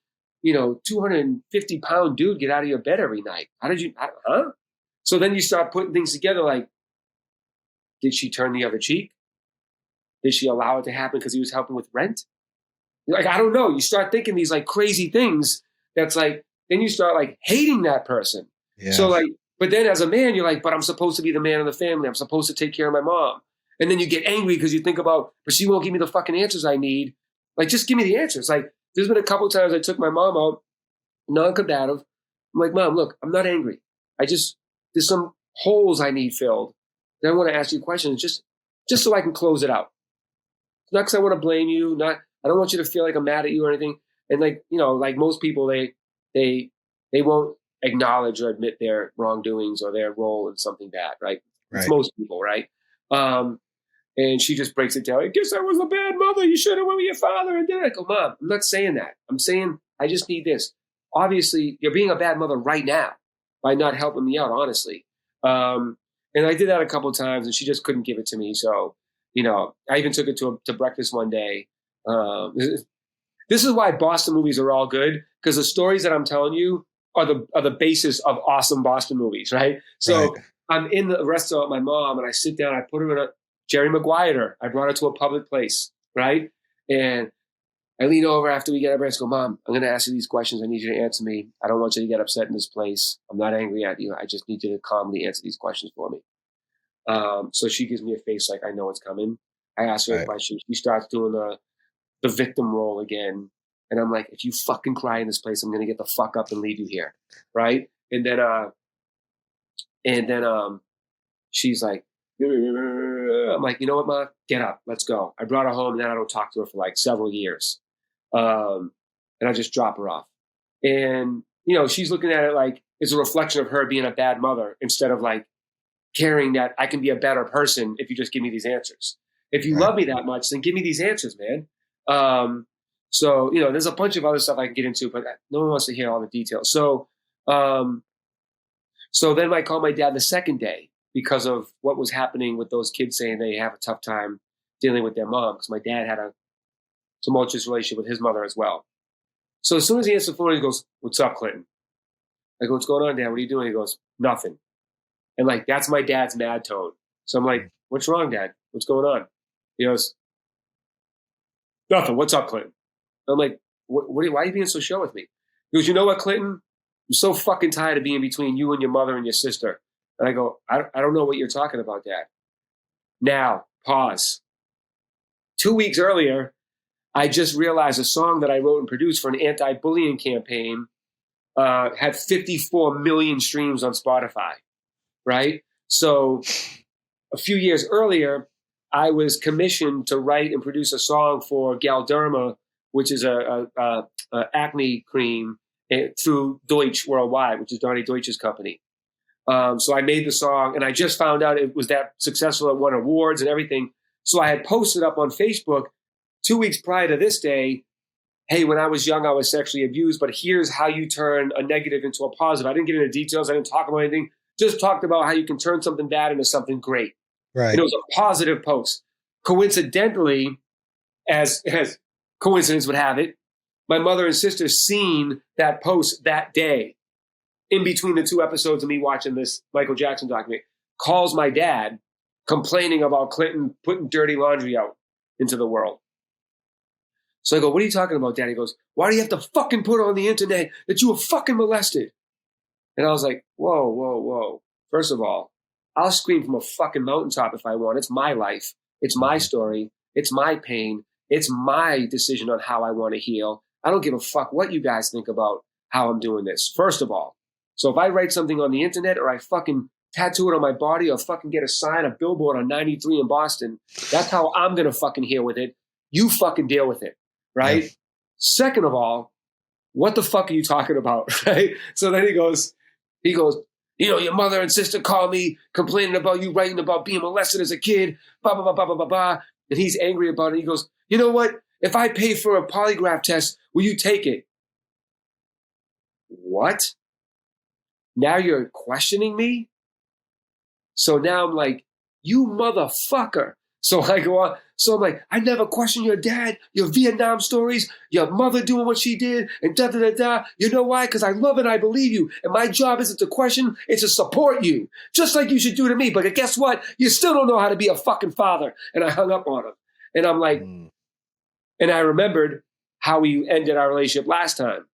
250-pound dude get out of your bed every night? How did you, huh? So then you start putting things together like, did she turn the other cheek? Did she allow it to happen because he was helping with rent? Like, I don't know. You start thinking these like crazy things that's like, then you start like hating that person. Yeah. So like, but then as a man, you're like, but I'm supposed to be the man of the family. I'm supposed to take care of my mom. And then you get angry because you think about, but she won't give me the fucking answers I need. Like, just give me the answers. Like, there's been a couple times I took my mom out, non-combative. I'm like, Mom, look, I'm not angry. There's some holes I need filled. Then I want to ask you questions just so I can close it out. Not because I want to blame you. I don't want you to feel like I'm mad at you or anything. And like, you know, like most people, they won't acknowledge or admit their wrongdoings or their role in something bad, right? It's most people, right? And she just breaks it down. I guess I was a bad mother. You should have went with your father. And then I go, Mom, I'm not saying that. I'm saying I just need this. Obviously, you're being a bad mother right now by not helping me out, honestly. And I did that a couple of times, and she just couldn't give it to me. So, you know, I even took it to breakfast one day. This is why Boston movies are all good, because the stories that I'm telling you are the basis of awesome Boston movies, right? So I'm in the restaurant with my mom, and I sit down. I put her in a Jerry Maguire. I brought her to a public place, right? And I lean over after we get up and I go, Mom, I'm going to ask you these questions. I need you to answer me. I don't want you to get upset in this place. I'm not angry at you. I just need you to calmly answer these questions for me. So she gives me a face like I know it's coming. I ask her a question. She starts doing the victim role again. And I'm like, if you fucking cry in this place, I'm going to get the fuck up and leave you here. Right. And then she's like, I'm like, you know what, Ma, get up, let's go. I brought her home, and then I don't talk to her for like several years. And I just drop her off. And, she's looking at it like it's a reflection of her being a bad mother instead of like caring that I can be a better person if you just give me these answers. If you love me that much, then give me these answers, man. So, there's a bunch of other stuff I can get into, but no one wants to hear all the details. So then I called my dad the second day because of what was happening with those kids saying they have a tough time dealing with their mom, because my dad had a tumultuous relationship with his mother as well. So as soon as he answers the phone, he goes, "What's up, Clinton?" I go, "What's going on, Dad? What are you doing?" He goes, "Nothing." And like, that's my dad's mad tone. So I'm like, "What's wrong, Dad? What's going on?" He goes, "Nothing. What's up, Clinton?" I'm like, why are you being so show with me? He goes, "You know what, Clinton? I'm so fucking tired of being between you and your mother and your sister." And I go, I don't know what you're talking about, Dad. Now, pause. 2 weeks earlier, I just realized a song that I wrote and produced for an anti-bullying campaign had 54 million streams on Spotify, right? So a few years earlier, I was commissioned to write and produce a song for Galderma, which is a acne cream, through Deutsch Worldwide, which is Donnie Deutsch's company. So I made the song, and I just found out it was that successful. It won awards and everything. So I had posted up on Facebook 2 weeks prior to this day, "Hey, when I was young, I was sexually abused, but here's how you turn a negative into a positive." I didn't get into details. I didn't talk about anything. Just talked about how you can turn something bad into something great. Right. And it was a positive post. Coincidentally, as coincidence would have it, my mother and sister seen that post that day, in between the two episodes of me watching this Michael Jackson documentary, calls my dad complaining about Clinton putting dirty laundry out into the world. So I go, "What are you talking about, Dad?" He goes, "Why do you have to fucking put on the internet that you were fucking molested?" And I was like, whoa. First of all, I'll scream from a fucking mountaintop if I want. It's my life. It's my story. It's my pain. It's my decision on how I want to heal. I don't give a fuck what you guys think about how I'm doing this, first of all. So if I write something on the internet, or I fucking tattoo it on my body, or fucking get a sign, a billboard on 93 in Boston, that's how I'm going to fucking heal with it. You fucking deal with it, right? Yes. Second of all, what the fuck are you talking about, right? So then he goes, "Your mother and sister call me complaining about you writing about being molested as a kid, blah, blah, blah, blah, blah, blah, blah." And he's angry about it. He goes, "You know what? If I pay for a polygraph test, will you take it?" What? Now you're questioning me? So now I'm like, you motherfucker. So I go on. So I'm like, "I never questioned your dad, your Vietnam stories, your mother doing what she did, and da-da-da-da. You know why? Because I love and I believe you. And my job isn't to question, it's to support you. Just like you should do to me. But guess what? You still don't know how to be a fucking father." And I hung up on him. And I'm like, and I remembered how we ended our relationship last time.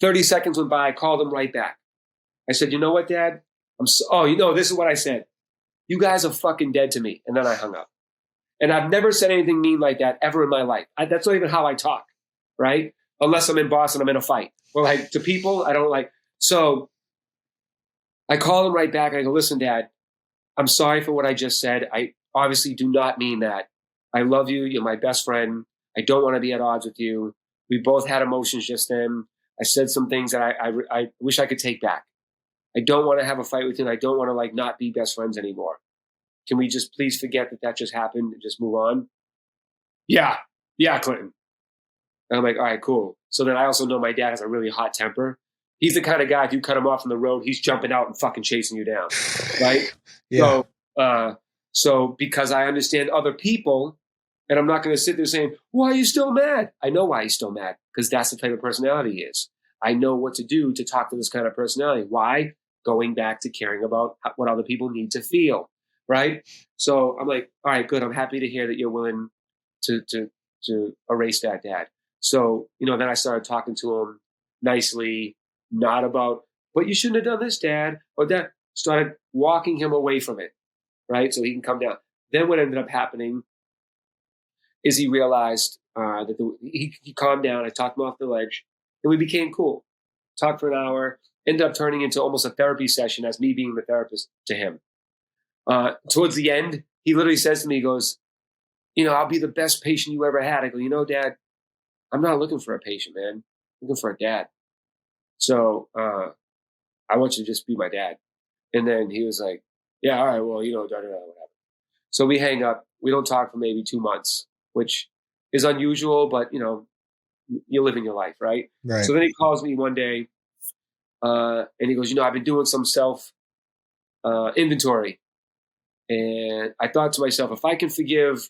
30 seconds went by. I called him right back. I said, "You know what, Dad? This is what I said. You guys are fucking dead to me." And then I hung up. And I've never said anything mean like that ever in my life. That's not even how I talk, right? Unless I'm in Boston, I'm in a fight. Well, like, to people, I don't like. So I call him right back. I go, "Listen, Dad, I'm sorry for what I just said. I obviously do not mean that. I love you. You're my best friend. I don't want to be at odds with you. We both had emotions just then. I said some things that I wish I could take back. I don't want to have a fight with you, and I don't want to like not be best friends anymore. Can we just please forget that just happened and just move on?" Yeah, Clinton. And I'm like, "All right, cool." So then I also know my dad has a really hot temper. He's the kind of guy, if you cut him off on the road, he's jumping out and fucking chasing you down, right? Yeah. So because I understand other people, and I'm not going to sit there saying, "Why are you still mad?" I know why he's still mad, because that's the type of personality he is. I know what to do to talk to this kind of personality. Why? Going back to caring about what other people need to feel, right? So I'm like, all right, good. I'm happy to hear that you're willing to erase that, Dad. So, then I started talking to him nicely, not about, but you shouldn't have done this, Dad, or Dad. Started walking him away from it, right? So he can come down. Then what ended up happening is he realized that he calmed down. I talked him off the ledge, and we became cool. Talked for an hour, ended up turning into almost a therapy session as me being the therapist to him. Towards the end, he literally says to me, he goes, I'll be the best patient you ever had. I go, Dad, I'm not looking for a patient, man. I'm looking for a dad. So I want you to just be my dad. And then he was like, yeah, all right, well, whatever. So we hang up. We don't talk for maybe 2 months, which is unusual, but, you're living your life, right? Right. So then he calls me one day and he goes, I've been doing some self inventory. And I thought to myself, if I can forgive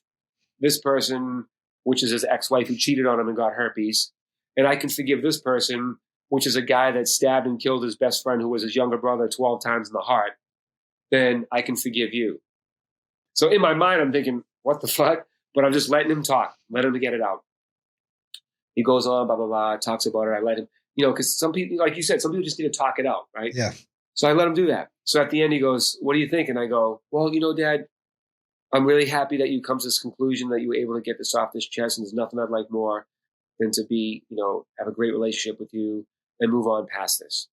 this person, which is his ex-wife who cheated on him and got herpes, and I can forgive this person, which is a guy that stabbed and killed his best friend who was his younger brother 12 times in the heart, then I can forgive you. So in my mind, I'm thinking, what the fuck? But I'm just letting him talk, let him get it out. He goes on, blah, blah, blah, talks about it. I let him, because some people, like you said, some people just need to talk it out, right? Yeah. So I let him do that. So at the end, he goes, what do you think? And I go, well, Dad, I'm really happy that you come to this conclusion that you were able to get this off this chest. And there's nothing I'd like more than to be, have a great relationship with you and move on past this.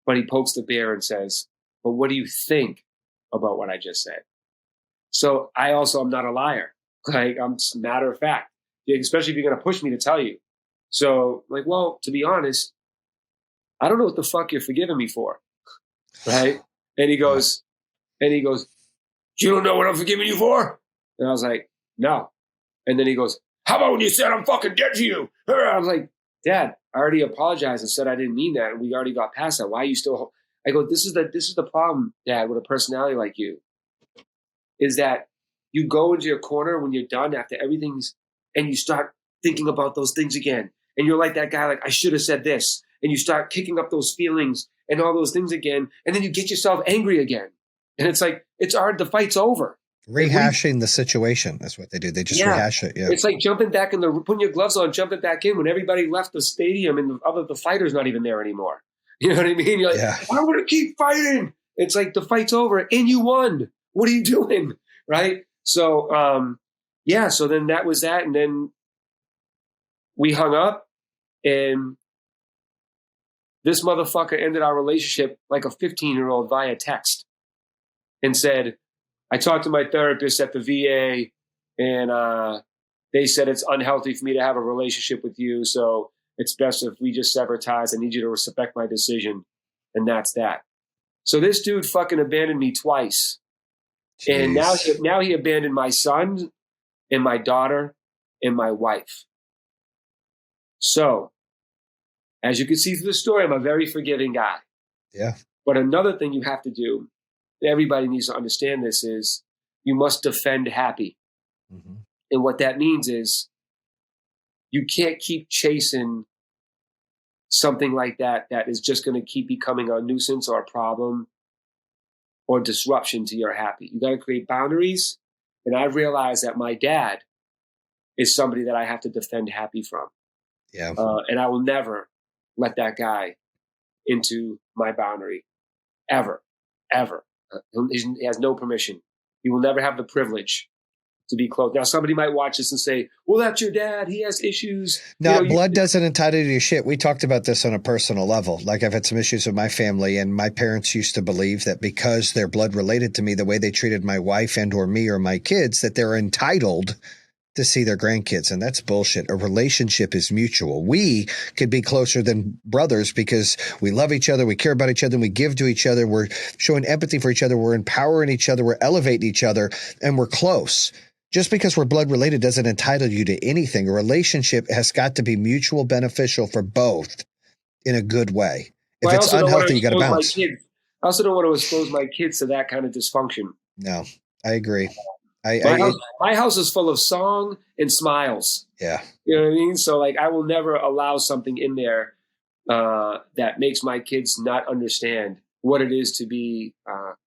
But he pokes the bear and says, but what do you think about what I just said? So I also am not a liar. Like, I'm just matter of fact, especially if you're going to push me to tell you. So like, well, to be honest, I don't know what the fuck you're forgiving me for. Right. And he goes, you don't know what I'm forgiving you for? And I was like, no. And then he goes, how about when you said I'm fucking dead to you? I was like, Dad, I already apologized and said I didn't mean that. And we already got past that. Why are you still? I go, this is the problem, Dad, with a personality like you, is that you go into your corner when you're done after everything's, and you start thinking about those things again. And you're like that guy, like, I should have said this. And you start kicking up those feelings and all those things again. And then you get yourself angry again. And it's like, it's hard. The fight's over. Rehashing the situation. That's what they do. They just rehash it. Yeah. It's like jumping back putting your gloves on, jumping back in when everybody left the stadium and the fighter's not even there anymore. You know what I mean? You're like, I'm going to keep fighting. It's like the fight's over and you won. What are you doing? Right? So, so then that was that. And then we hung up and this motherfucker ended our relationship like a 15-year-old via text and said, I talked to my therapist at the VA and they said it's unhealthy for me to have a relationship with you. So it's best if we just sever ties. I need you to respect my decision. And that's that. So this dude fucking abandoned me twice. Jeez. And now he abandoned my son and my daughter and my wife. So as you can see through the story, I'm a very forgiving guy. Yeah. But another thing you have to do, everybody needs to understand this, is you must defend happy. Mm-hmm. And what that means is you can't keep chasing something like that is just going to keep becoming a nuisance or a problem or disruption to your happy. You got to create boundaries. And I realized that my dad is somebody that I have to defend happy from. Yeah. And I will never let that guy into my boundary ever. He has no permission. He will never have the privilege to be close. Now, somebody might watch this and say, well, that's your dad. He has issues. No, blood doesn't entitle you to shit. We talked about this on a personal level. Like, I've had some issues with my family, and my parents used to believe that because they're blood related to me, the way they treated my wife and or me or my kids, that they're entitled to see their grandkids. And that's bullshit. A relationship is mutual. We could be closer than brothers because we love each other. We care about each other and we give to each other. We're showing empathy for each other. We're empowering each other. We're elevating each other, and we're close. Just because we're blood related doesn't entitle you to anything. A relationship has got to be mutual beneficial for both in a good way. If it's unhealthy, you got to bounce. I also don't want to expose my kids to that kind of dysfunction. No, I agree. My house is full of song and smiles. Yeah. You know what I mean? So like, I will never allow something in there that makes my kids not understand what it is to be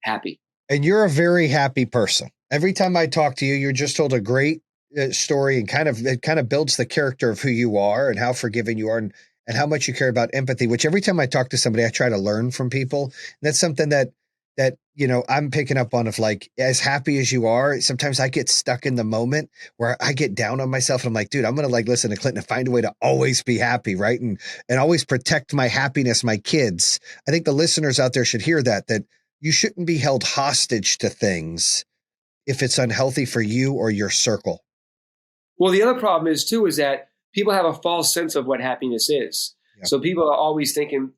happy. And you're a very happy person. Every time I talk to you, you're just told a great story, and it kind of builds the character of who you are and how forgiving you are, and how much you care about empathy, which every time I talk to somebody, I try to learn from people. And that's something that I'm picking up on, of like, as happy as you are, sometimes I get stuck in the moment where I get down on myself, and I'm like, dude, I'm going to like listen to Clinton and find a way to always be happy. Right. And always protect my happiness, my kids. I think the listeners out there should hear that you shouldn't be held hostage to things if it's unhealthy for you or your circle. Well, the other problem is that people have a false sense of what happiness is. Yeah. So people are always thinking,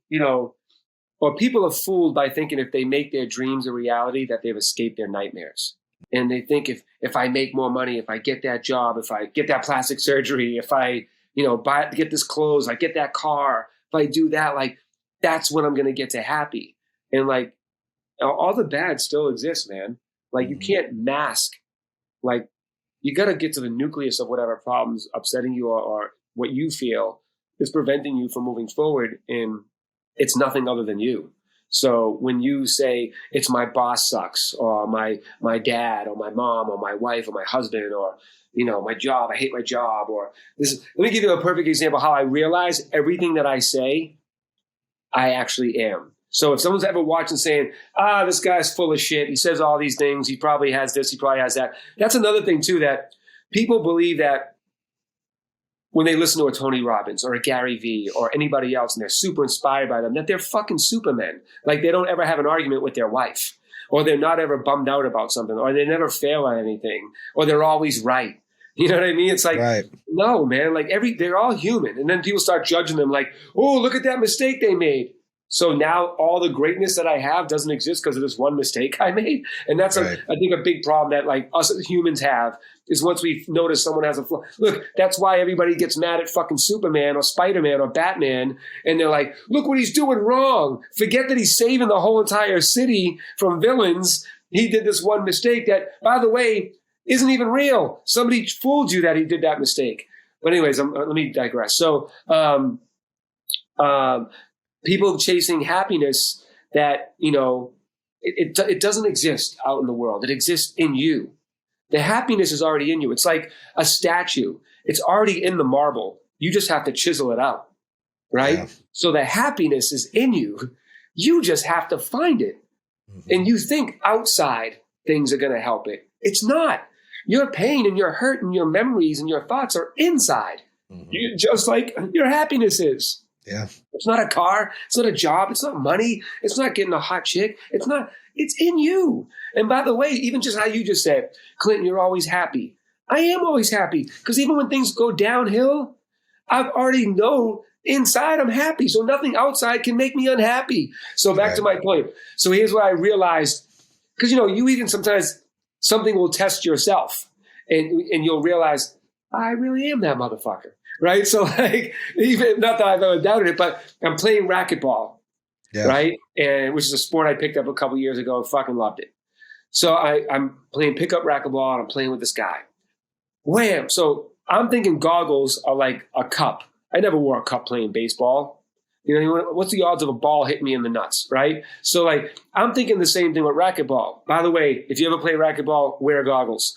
or people are fooled by thinking if they make their dreams a reality, that they've escaped their nightmares. And they think if I make more money, if I get that job, if I get that plastic surgery, if I, get this clothes, I get that car, if I do that, like, that's when I'm going to get to happy. And like, all the bad still exists, man. Like, you can't mask, like, you got to get to the nucleus of whatever problems upsetting you or what you feel is preventing you from moving forward. And it's nothing other than you. So when you say it's my boss sucks, or my dad, or my mom, or my wife, or my husband, or, my job, I hate my job, or let me give you a perfect example how I realize everything that I say, I actually am. So if someone's ever watching saying, this guy's full of shit, he says all these things, he probably has this, he probably has that. That's another thing too, that people believe that when they listen to a Tony Robbins or a Gary Vee or anybody else and they're super inspired by them, that they're fucking supermen. Like, they don't ever have an argument with their wife, or they're not ever bummed out about something, or they never fail at anything, or they're always right. You know what I mean? It's like, right. No, man, like they're all human. And then people start judging them like, oh, look at that mistake they made. So now all the greatness that I have doesn't exist because of this one mistake I made. And that's, right. I think, a big problem that like us as humans have, is once we notice someone has a flaw. Look, that's why everybody gets mad at fucking Superman or Spider-Man or Batman. And they're like, look what he's doing wrong. Forget that he's saving the whole entire city from villains. He did this one mistake that, by the way, isn't even real. Somebody fooled you that he did that mistake. But anyways, let me digress. So, people chasing happiness that, it doesn't exist out in the world. It exists in you. The happiness is already in you. It's like a statue. It's already in the marble. You just have to chisel it out, right? Yeah. So the happiness is in you. You just have to find it. Mm-hmm. And you think outside things are going to help it. It's not. Your pain and your hurt and your memories and your thoughts are inside. Mm-hmm. Just like your happiness is. Yeah. It's not a car. It's not a job. It's not money. It's not getting a hot chick. It's in you. And by the way, even just how you just said, Clinton, you're always happy. I am always happy, because even when things go downhill, I've already know inside I'm happy. So nothing outside can make me unhappy. So back to my point. So here's what I realized, because, you even sometimes something will test yourself and you'll realize, I really am that motherfucker. Right. So like, even not that I've ever doubted it, but I'm playing racquetball. Yeah. Right. And which is a sport I picked up a couple years ago and fucking loved it. So I'm playing pickup racquetball and I'm playing with this guy. Wham. So I'm thinking goggles are like a cup. I never wore a cup playing baseball. What's the odds of a ball hitting me in the nuts? Right. So like, I'm thinking the same thing with racquetball. By the way, if you ever play racquetball, wear goggles.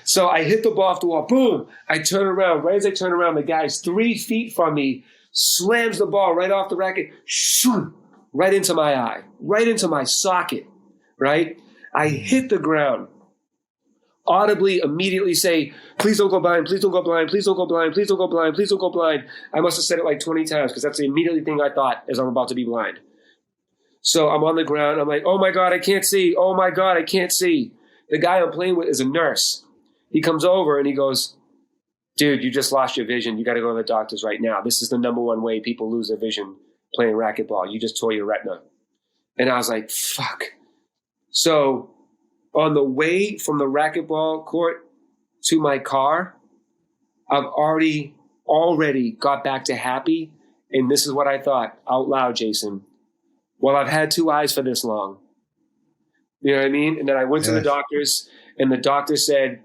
So I hit the ball off the wall. Boom. I turn around. Right as I turn around, the guy's 3 feet from me, slams the ball right off the racket, shoo, right into my eye, right into my socket. Right. I hit the ground. Audibly, immediately say, please don't go blind, please don't go blind, please don't go blind, please don't go blind, please don't go blind. I must have said it like 20 times, because that's the immediate thing I thought as I'm about to be blind. So I'm on the ground. I'm like, oh my God, I can't see. Oh my God, I can't see. The guy I'm playing with is a nurse. He comes over and he goes, dude, you just lost your vision. You got to go to the doctors right now. This is the number one way people lose their vision, playing racquetball. You just tore your retina. And I was like, fuck. So on the way from the racquetball court to my car, I've already got back to happy. And this is what I thought out loud, Jayson. Well, I've had 2 eyes for this long. You know what I mean? And then I went to the doctors, and the doctor said,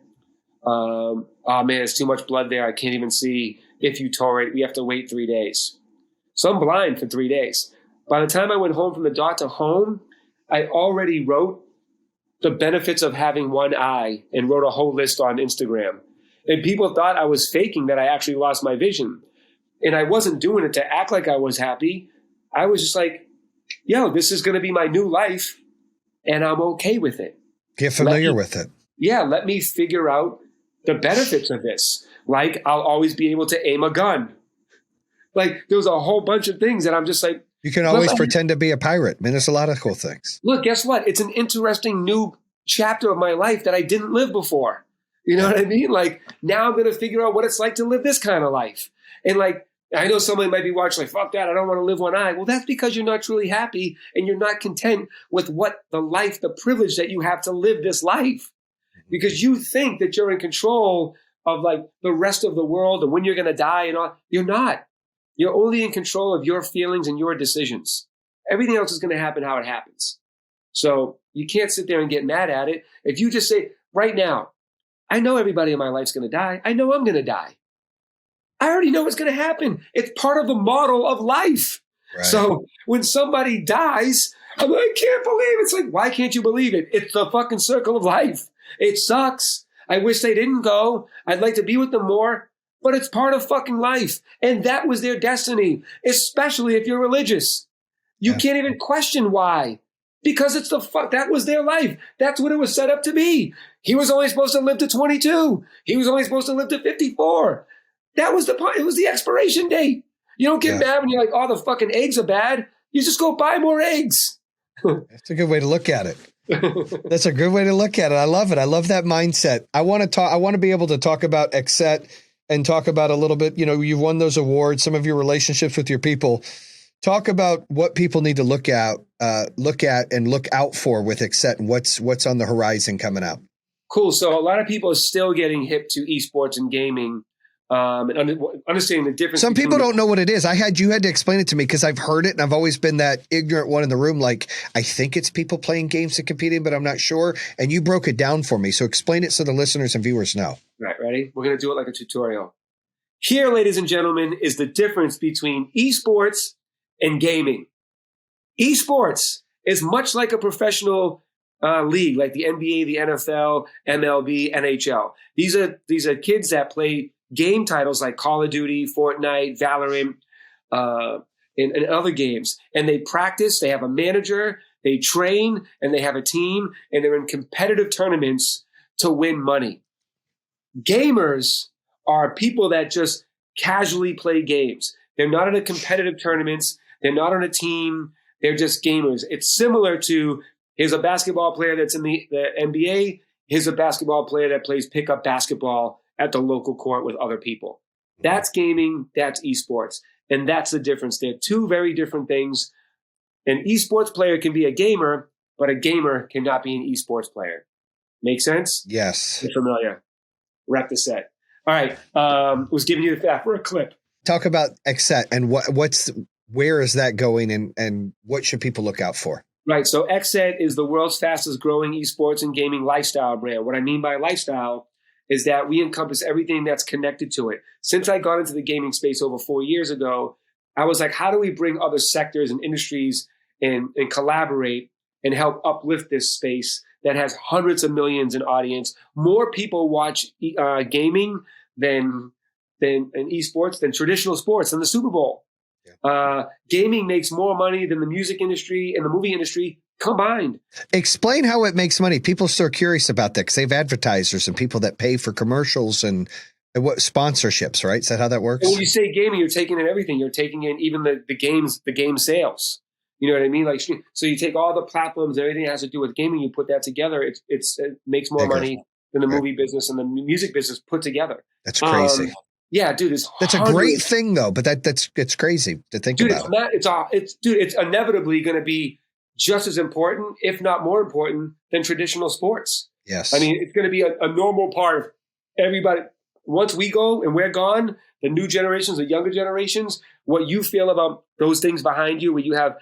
oh man, it's too much blood there. I can't even see. If you tore it, we have to wait 3 days. So I'm blind for 3 days. By the time I went home from the doctor home, I already wrote the benefits of having one eye and wrote a whole list on Instagram. And people thought I was faking that I actually lost my vision. And I wasn't doing it to act like I was happy. I was just like, yo, this is going to be my new life, and I'm okay with it. Get familiar with it. Yeah, let me figure out the benefits of this. Like, I'll always be able to aim a gun. Like, there was a whole bunch of things that I'm just like. You can always pretend to be a pirate. I mean, there's a lot of cool things. Look, guess what? It's an interesting new chapter of my life that I didn't live before. You know what I mean? Like, now I'm going to figure out what it's like to live this kind of life. And like, I know someone might be watching like, fuck that, I don't want to live one eye. Well, that's because you're not truly happy and you're not content with what the life, the privilege that you have to live this life. Because you think that you're in control of like the rest of the world and when you're going to die and all. You're not. You're only in control of your feelings and your decisions. Everything else is going to happen how it happens. So you can't sit there and get mad at it. If you just say, right now, I know everybody in my life's going to die. I know I'm going to die. I already know what's going to happen. It's part of the model of life. Right. So when somebody dies, I'm like, I can't believe it. It's like, why can't you believe it? It's the fucking circle of life. It sucks. I wish they didn't go. I'd like to be with them more, but it's part of fucking life. And that was their destiny, especially if you're religious. You can't even question why, because it's that was their life. That's what it was set up to be. He was only supposed to live to 22. He was only supposed to live to 54. That was it was the expiration date. You don't get mad when you're like, oh, the fucking eggs are bad. You just go buy more eggs. That's a good way to look at it. That's a good way to look at it. I love it. I love that mindset. I want to be able to talk about XSET and talk about a little bit, you've won those awards, some of your relationships with your people. Talk about what people need to look at and look out for with XSET and what's on the horizon coming up. Cool. So a lot of people are still getting hip to esports and gaming. And understanding the difference. Some people don't know what it is. You had to explain it to me because I've heard it and I've always been that ignorant one in the room. Like, I think it's people playing games and competing, but I'm not sure. And you broke it down for me. So explain it so the listeners and viewers know. Right. Ready? We're going to do it like a tutorial. Here, ladies and gentlemen, is the difference between esports and gaming. Esports is much like a professional league, like the NBA, the NFL, MLB, NHL. These are kids that play game titles like Call of Duty, Fortnite, Valorant, and other games. And they practice, they have a manager, they train, and they have a team, and they're in competitive tournaments to win money. Gamers are people that just casually play games. They're not in a competitive tournaments. They're not on a team. They're just gamers. It's similar to, here's a basketball player that's in the NBA. Here's a basketball player that plays pickup basketball at the local court with other people. That's gaming, that's esports. And that's the difference. They're two very different things. An esports player can be a gamer, but a gamer cannot be an esports player. Make sense? Yes. You're familiar. Wrap the set. All right. Was giving you that for a clip. Talk about XSET and where is that going and what should people look out for? Right. So XSET is the world's fastest growing esports and gaming lifestyle brand. What I mean by lifestyle is that we encompass everything that's connected to it. Since I got into the gaming space over 4 years ago, I was like, how do we bring other sectors and industries and collaborate and help uplift this space that has hundreds of millions in audience? More people watch gaming than in esports, than traditional sports, than the Super Bowl. Yeah. Gaming makes more money than the music industry and the movie industry combined. Explain how it makes money. People are so curious about that because they have advertisers and people that pay for commercials and what sponsorships, right? Is that how that works? When you say gaming, you're taking in everything. You're taking in even the game sales. You know what I mean? Like, so you take all the platforms, everything that has to do with gaming, you put that together. It makes more money than the movie business and the music business put together. That's crazy. Yeah, dude, that's a great thing though, but it's crazy to think about. It's inevitably going to be just as important, if not more important, than traditional sports. Yes. I mean, it's going to be a normal part of everybody. Once we go and we're gone, the new generations, the younger generations, what you feel about those things behind you, where you have,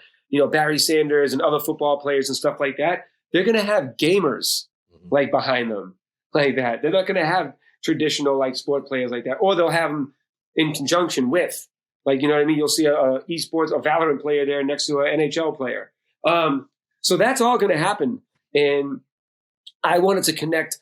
Barry Sanders and other football players and stuff like that, they're going to have gamers like behind them like that. They're not going to have traditional like sport players like that, or they'll have them in conjunction with. Like, you know what I mean? You'll see a Esports or Valorant player there next to an NHL player. So that's all going to happen. And I wanted to connect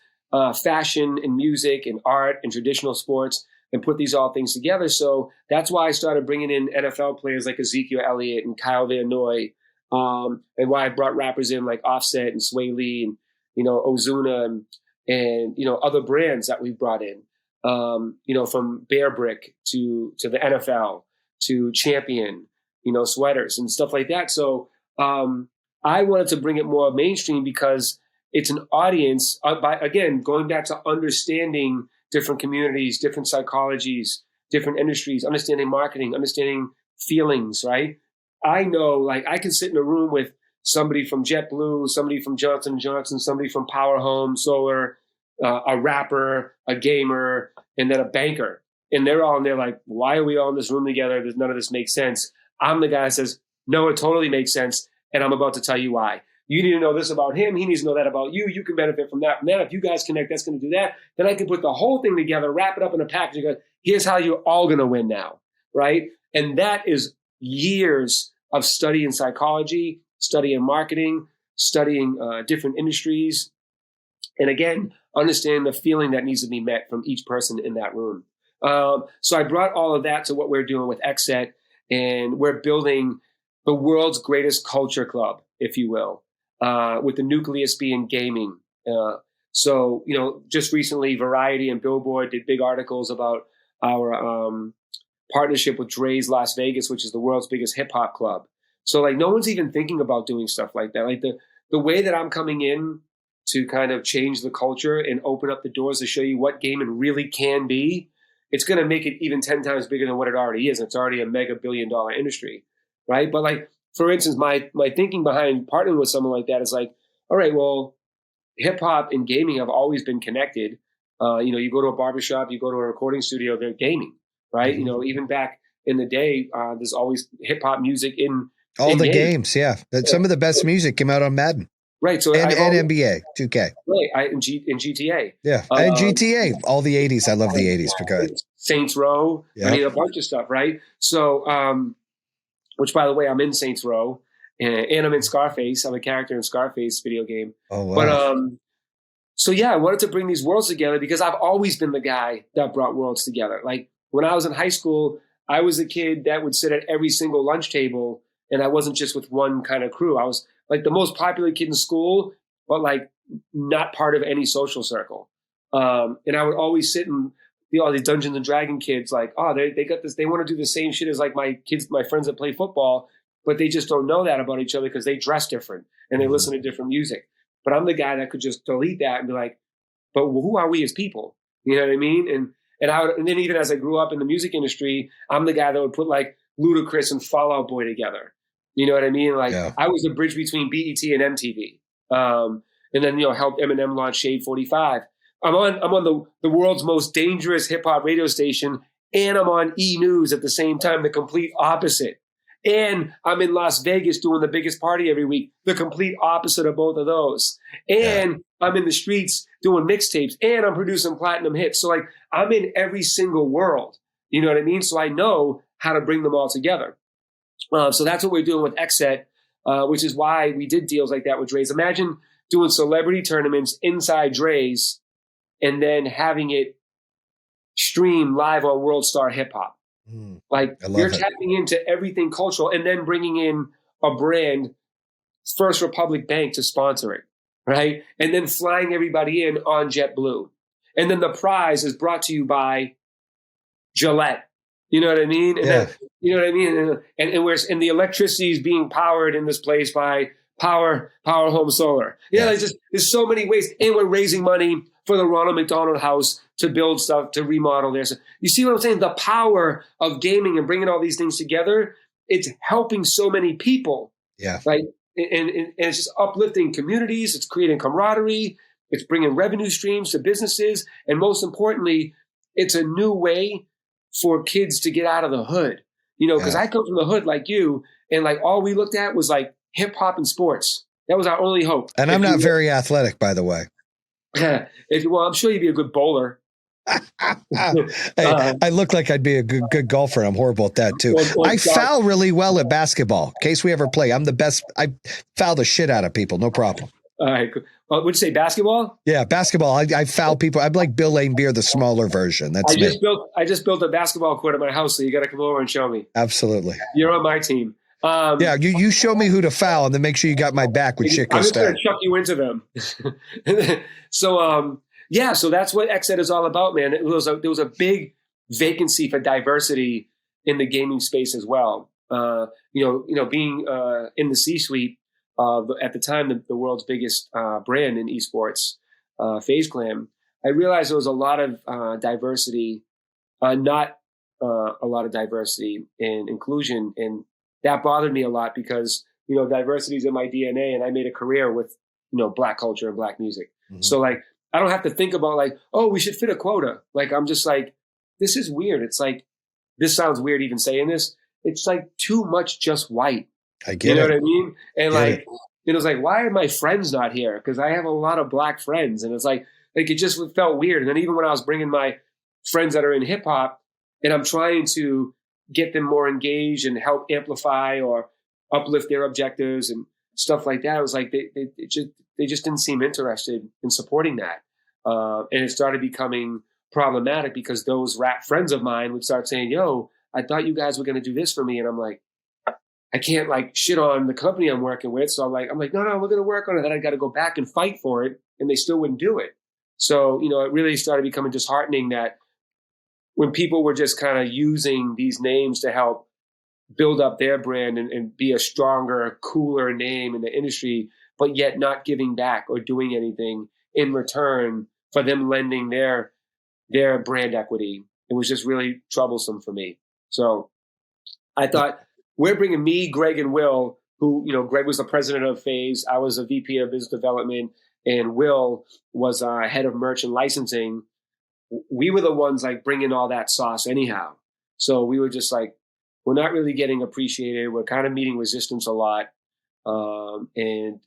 fashion and music and art and traditional sports and put these all things together. So that's why I started bringing in NFL players like Ezekiel Elliott and Kyle Van Noy, and why I brought rappers in like Offset and Sway Lee and, you know, Ozuna and you know, other brands that we brought in, you know, from Bear Brick to the NFL to Champion, you know, sweaters and stuff like that. So I wanted to bring it more mainstream because it's an audience, by, again, going back to understanding different communities, different psychologies, different industries, understanding marketing, understanding feelings, right? I know, like, I can sit in a room with somebody from JetBlue, somebody from Johnson & Johnson, somebody from Power Home Solar, a rapper, a gamer, and then a banker. And they're all in there like, why are we all in this room together? None of this makes sense. I'm the guy that says, no, it totally makes sense. And I'm about to tell you why. You need to know this about him. He needs to know that about you. You can benefit from that. From that. If you guys connect, that's going to do that. Then I can put the whole thing together, wrap it up in a package, and go, here's how you're all going to win now, right? And that is years of study in psychology, study in marketing, studying different industries. And again, understanding the feeling that needs to be met from each person in that room. So I brought all of that to what we're doing with XSET, and we're building the world's greatest culture club, if you will. With the nucleus being gaming. So, you know, just recently, Variety and Billboard did big articles about our partnership with Dre's Las Vegas, which is the world's biggest hip hop club. So, like, no one's even thinking about doing stuff like that. Like, the way that I'm coming in to kind of change the culture and open up the doors to show you what gaming really can be, it's going to make it even 10 times bigger than what it already is. It's already a mega billion-dollar industry, right? But, like, for instance, my thinking behind partnering with someone like that is like, all right, well, hip hop and gaming have always been connected. You know, you go to a barbershop, you go to a recording studio, they're gaming, right? Mm-hmm. You know, even back in the day, there's always hip hop music in all in the games. Yeah. Some of the best music came out on Madden. Right. So and NBA 2K. Right. In GTA. Yeah. And GTA, all the 80s. I love the 80s. But go ahead. Saints Row. Yep. I mean, a bunch of stuff, right? So, which, by the way, I'm in Saints Row, and I'm in Scarface. I'm a character in Scarface video game. Oh, wow. But so yeah, I wanted to bring these worlds together because I've always been the guy that brought worlds together. Like when I was in high school, I was the kid that would sit at every single lunch table, and I wasn't just with one kind of crew. I was like the most popular kid in school, but like not part of any social circle. And I would always sit and be all these Dungeons and Dragon kids like, oh, they got this. They want to do the same shit as like my friends that play football, but they just don't know that about each other because they dress different and they listen to different music. But I'm the guy that could just delete that and be like, but who are we as people? You know what I mean? And then even as I grew up in the music industry, I'm the guy that would put like Ludacris and Fall Out Boy together. You know what I mean? Like I was the bridge between BET and MTV. And then, you know, helped Eminem launch Shade 45. I'm on the world's most dangerous hip hop radio station, and I'm on E! News at the same time, the complete opposite. And I'm in Las Vegas doing the biggest party every week, the complete opposite of both of those. And I'm in the streets doing mixtapes, and I'm producing platinum hits. So like I'm in every single world. You know what I mean? So I know how to bring them all together. So that's what we're doing with XSET, which is why we did deals like that with Dre's. Imagine doing celebrity tournaments inside Dre's and then having it stream live on World Star Hip Hop. Like you're tapping into everything cultural and then bringing in a brand, First Republic Bank, to sponsor it, right? And then flying everybody in on JetBlue. And then the prize is brought to you by Gillette. You know what I mean? And then, you know what I mean? And the electricity is being powered in this place by Power Home Solar. Yeah, there's so many ways. And we're raising money for the Ronald McDonald House to build stuff, to remodel there. So you see what I'm saying? The power of gaming and bringing all these things together, it's helping so many people. Yeah. Right? And it's just uplifting communities. It's creating camaraderie. It's bringing revenue streams to businesses. And most importantly, it's a new way for kids to get out of the hood. You know, because I come from the hood like you, and like all we looked at was like hip hop and sports. That was our only hope. And I'm not very athletic, by the way. Well, I'm sure you'd be a good bowler. Hey, I look like I'd be a good golfer. And I'm horrible at that too. I foul really well at basketball. In case we ever play, I'm the best. I foul the shit out of people. No problem. All right. Well, would you say basketball? Yeah, basketball. I foul people. I'm like Bill Laimbeer, the smaller version. That's me. I just built a basketball court at my house, so you got to come over and show me. Absolutely. You're on my team. Yeah, you show me who to foul, and then make sure you got my back with shit I'm goes just going down. to chuck you into them. So that's what XSET is all about, man. There was a big vacancy for diversity in the gaming space as well. Being in the C-suite at the time, the world's biggest brand in esports, FaZe Clan, I realized there was a lot of diversity, not a lot of diversity and inclusion, and that bothered me a lot because diversity is in my DNA, and I made a career with Black culture and Black music. Mm-hmm. So like I don't have to think about like, oh, we should fit a quota. Like I'm just like, this is weird. It's like, this sounds weird even saying this. It's like too much just white. I get it. You know what I mean? And like, it was like, why are my friends not here? Because I have a lot of Black friends, and it's like it just felt weird. And then even when I was bringing my friends that are in hip hop, and I'm trying to get them more engaged and help amplify or uplift their objectives and stuff like that, it was like they just didn't seem interested in supporting that, and it started becoming problematic because those rap friends of mine would start saying, "Yo, I thought you guys were going to do this for me," and I'm like, I can't like shit on the company I'm working with. So I'm like, no, we're going to work on it. Then I got to go back and fight for it. And they still wouldn't do it. So, it really started becoming disheartening that when people were just kind of using these names to help build up their brand and be a stronger, cooler name in the industry, but yet not giving back or doing anything in return for them lending their brand equity. It was just really troublesome for me. So I thought, we're bringing me, Greg, and Will, who, Greg was the president of FaZe. I was a VP of business development, and Will was head of merch and licensing. We were the ones like bringing all that sauce anyhow. So we were just like, we're not really getting appreciated. We're kind of meeting resistance a lot. And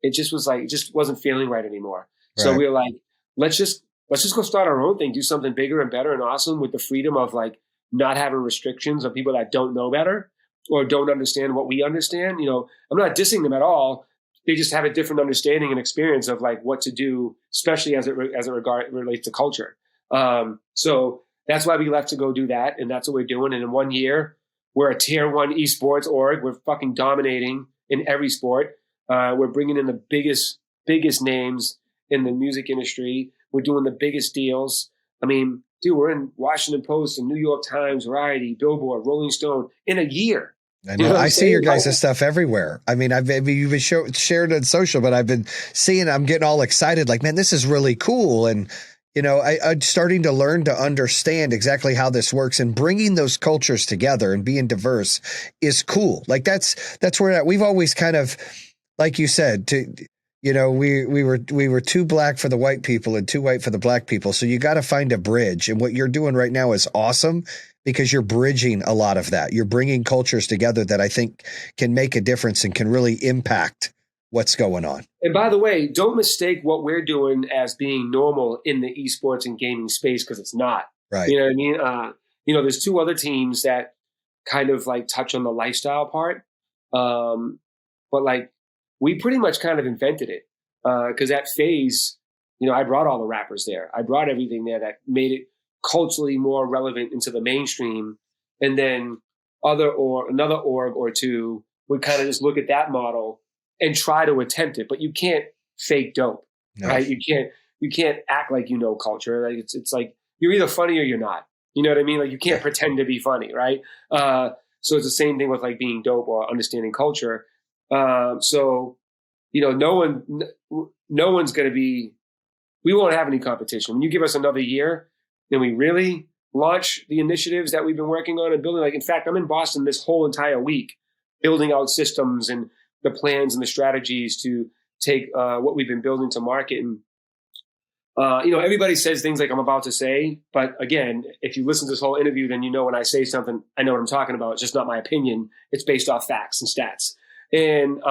it just was like, it just wasn't feeling right anymore. Right. So we were like, let's just go start our own thing, do something bigger and better and awesome with the freedom of like, not having restrictions of people that don't know better or don't understand what we understand. I'm not dissing them at all. They just have a different understanding and experience of like what to do, especially as it relates to culture. So that's why we left to go do that. And that's what we're doing. And in 1 year, we're a tier 1 esports org. We're fucking dominating in every sport. We're bringing in the biggest names in the music industry. We're doing the biggest deals. I mean, dude, we're in Washington Post and New York Times, Variety, Billboard, Rolling Stone in a year. I know. I see your guys' stuff everywhere. I mean, you've been shared on social, but I've been seeing, I'm getting all excited. Like, man, this is really cool. And, I'm starting to learn to understand exactly how this works, and bringing those cultures together and being diverse is cool. Like that's where we've always kind of, like you said, we were too Black for the white people and too white for the Black people. So you got to find a bridge. And what you're doing right now is awesome because you're bridging a lot of that. You're bringing cultures together that I think can make a difference and can really impact what's going on. And by the way, don't mistake what we're doing as being normal in the esports and gaming space, because it's not. Right. You know what I mean? There's 2 other teams that kind of like touch on the lifestyle part. But like, we pretty much kind of invented it because at FaZe, I brought all the rappers there. I brought everything there that made it culturally more relevant into the mainstream. And then another org or two would kind of just look at that model and try to attempt it. But you can't fake dope, right? You can't act like culture. Like it's like you're either funny or you're not. You know what I mean? Like you can't pretend to be funny, right? So it's the same thing with like being dope or understanding culture. So, no one's going to be, we won't have any competition. When you give us another year, then we really launch the initiatives that we've been working on and building. Like, in fact, I'm in Boston this whole entire week, building out systems and the plans and the strategies to take what we've been building to market. And, everybody says things like I'm about to say, but again, if you listen to this whole interview, then when I say something, I know what I'm talking about. It's just not my opinion. It's based off facts and stats. And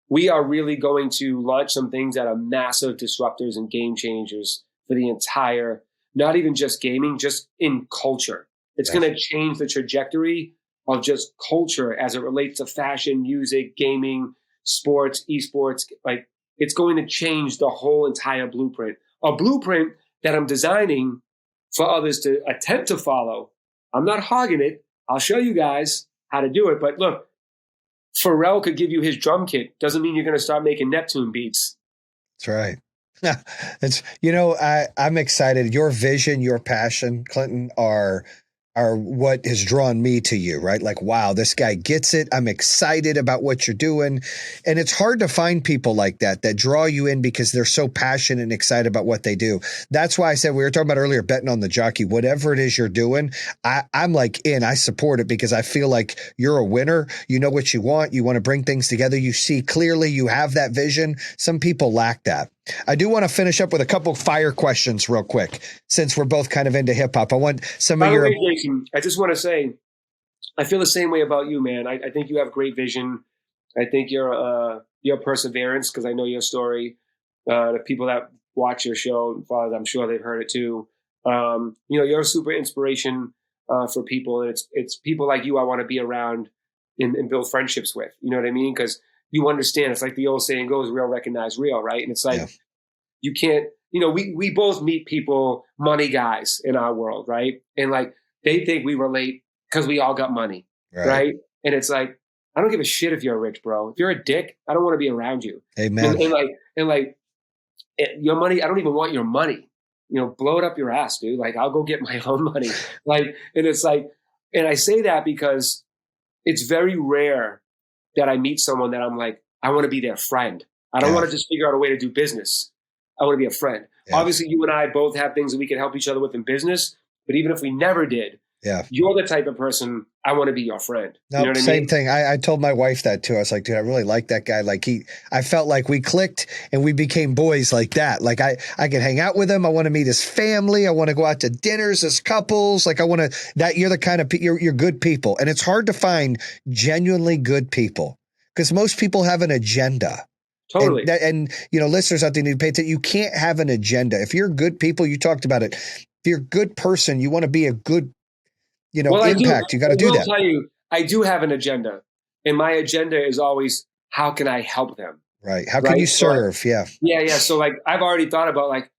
we are really going to launch some things that are massive disruptors and game changers for the entire, not even just gaming, just in culture. It's going to change the trajectory of just culture as it relates to fashion, music, gaming, sports, esports. Like, it's going to change the whole entire blueprint. A blueprint that I'm designing for others to attempt to follow. I'm not hogging it. I'll show you guys how to do it. But look, Pharrell could give you his drum kit. Doesn't mean you're going to start making Neptune beats. That's right. It's, I'm excited. Your vision, your passion, Clinton, are what has drawn me to you, right? Like, wow, this guy gets it. I'm excited about what you're doing. And it's hard to find people like that draw you in because they're so passionate and excited about what they do. That's why I said, we were talking about earlier, betting on the jockey, whatever it is you're doing, I'm like in, I support it because I feel like you're a winner. You know what you want. You want to bring things together. You see clearly, you have that vision. Some people lack that. I do want to finish up with a couple fire questions real quick, since we're both kind of into hip hop. I want some of your. Jayson, I just want to say, I feel the same way about you, man. I think you have great vision. I think your perseverance, because I know your story. The people that watch your show, I'm sure they've heard it too. You're a super inspiration for people, and it's people like you I want to be around and build friendships with. You know what I mean? Because you understand, it's like the old saying goes, real recognize real, right? And it's like, you can't, we both meet people, money guys in our world, right? And like, they think we relate because we all got money, right? And it's like, I don't give a shit if you're rich, bro. If you're a dick, I don't want to be around you. Amen. And your money, I don't even want your money. Blow it up your ass, dude. Like, I'll go get my own money. And it's like, and I say that because it's very rare that I meet someone that I'm like, I want to be their friend. I don't want to just figure out a way to do business. I want to be a friend. Yeah. Obviously, you and I both have things that we can help each other with in business. But even if we never did, you're the type of person I want to be your friend. No, you know what same I mean? thing. I told my wife that too. I was like, dude, I really like that guy. Like I felt like we clicked and we became boys like that. Like I can hang out with him. I want to meet his family. I want to go out to dinners as couples. Like you're the kind of, you're good people. And it's hard to find genuinely good people because most people have an agenda. Totally. And listeners out there need to pay attention. You can't have an agenda. If you're good people, you talked about it. If you're a good person, you want to be a good, impact. You got to do that. I will tell you, I do have an agenda. And my agenda is always, how can I help them? Right. How can you serve? Yeah. So like, I've already thought about like,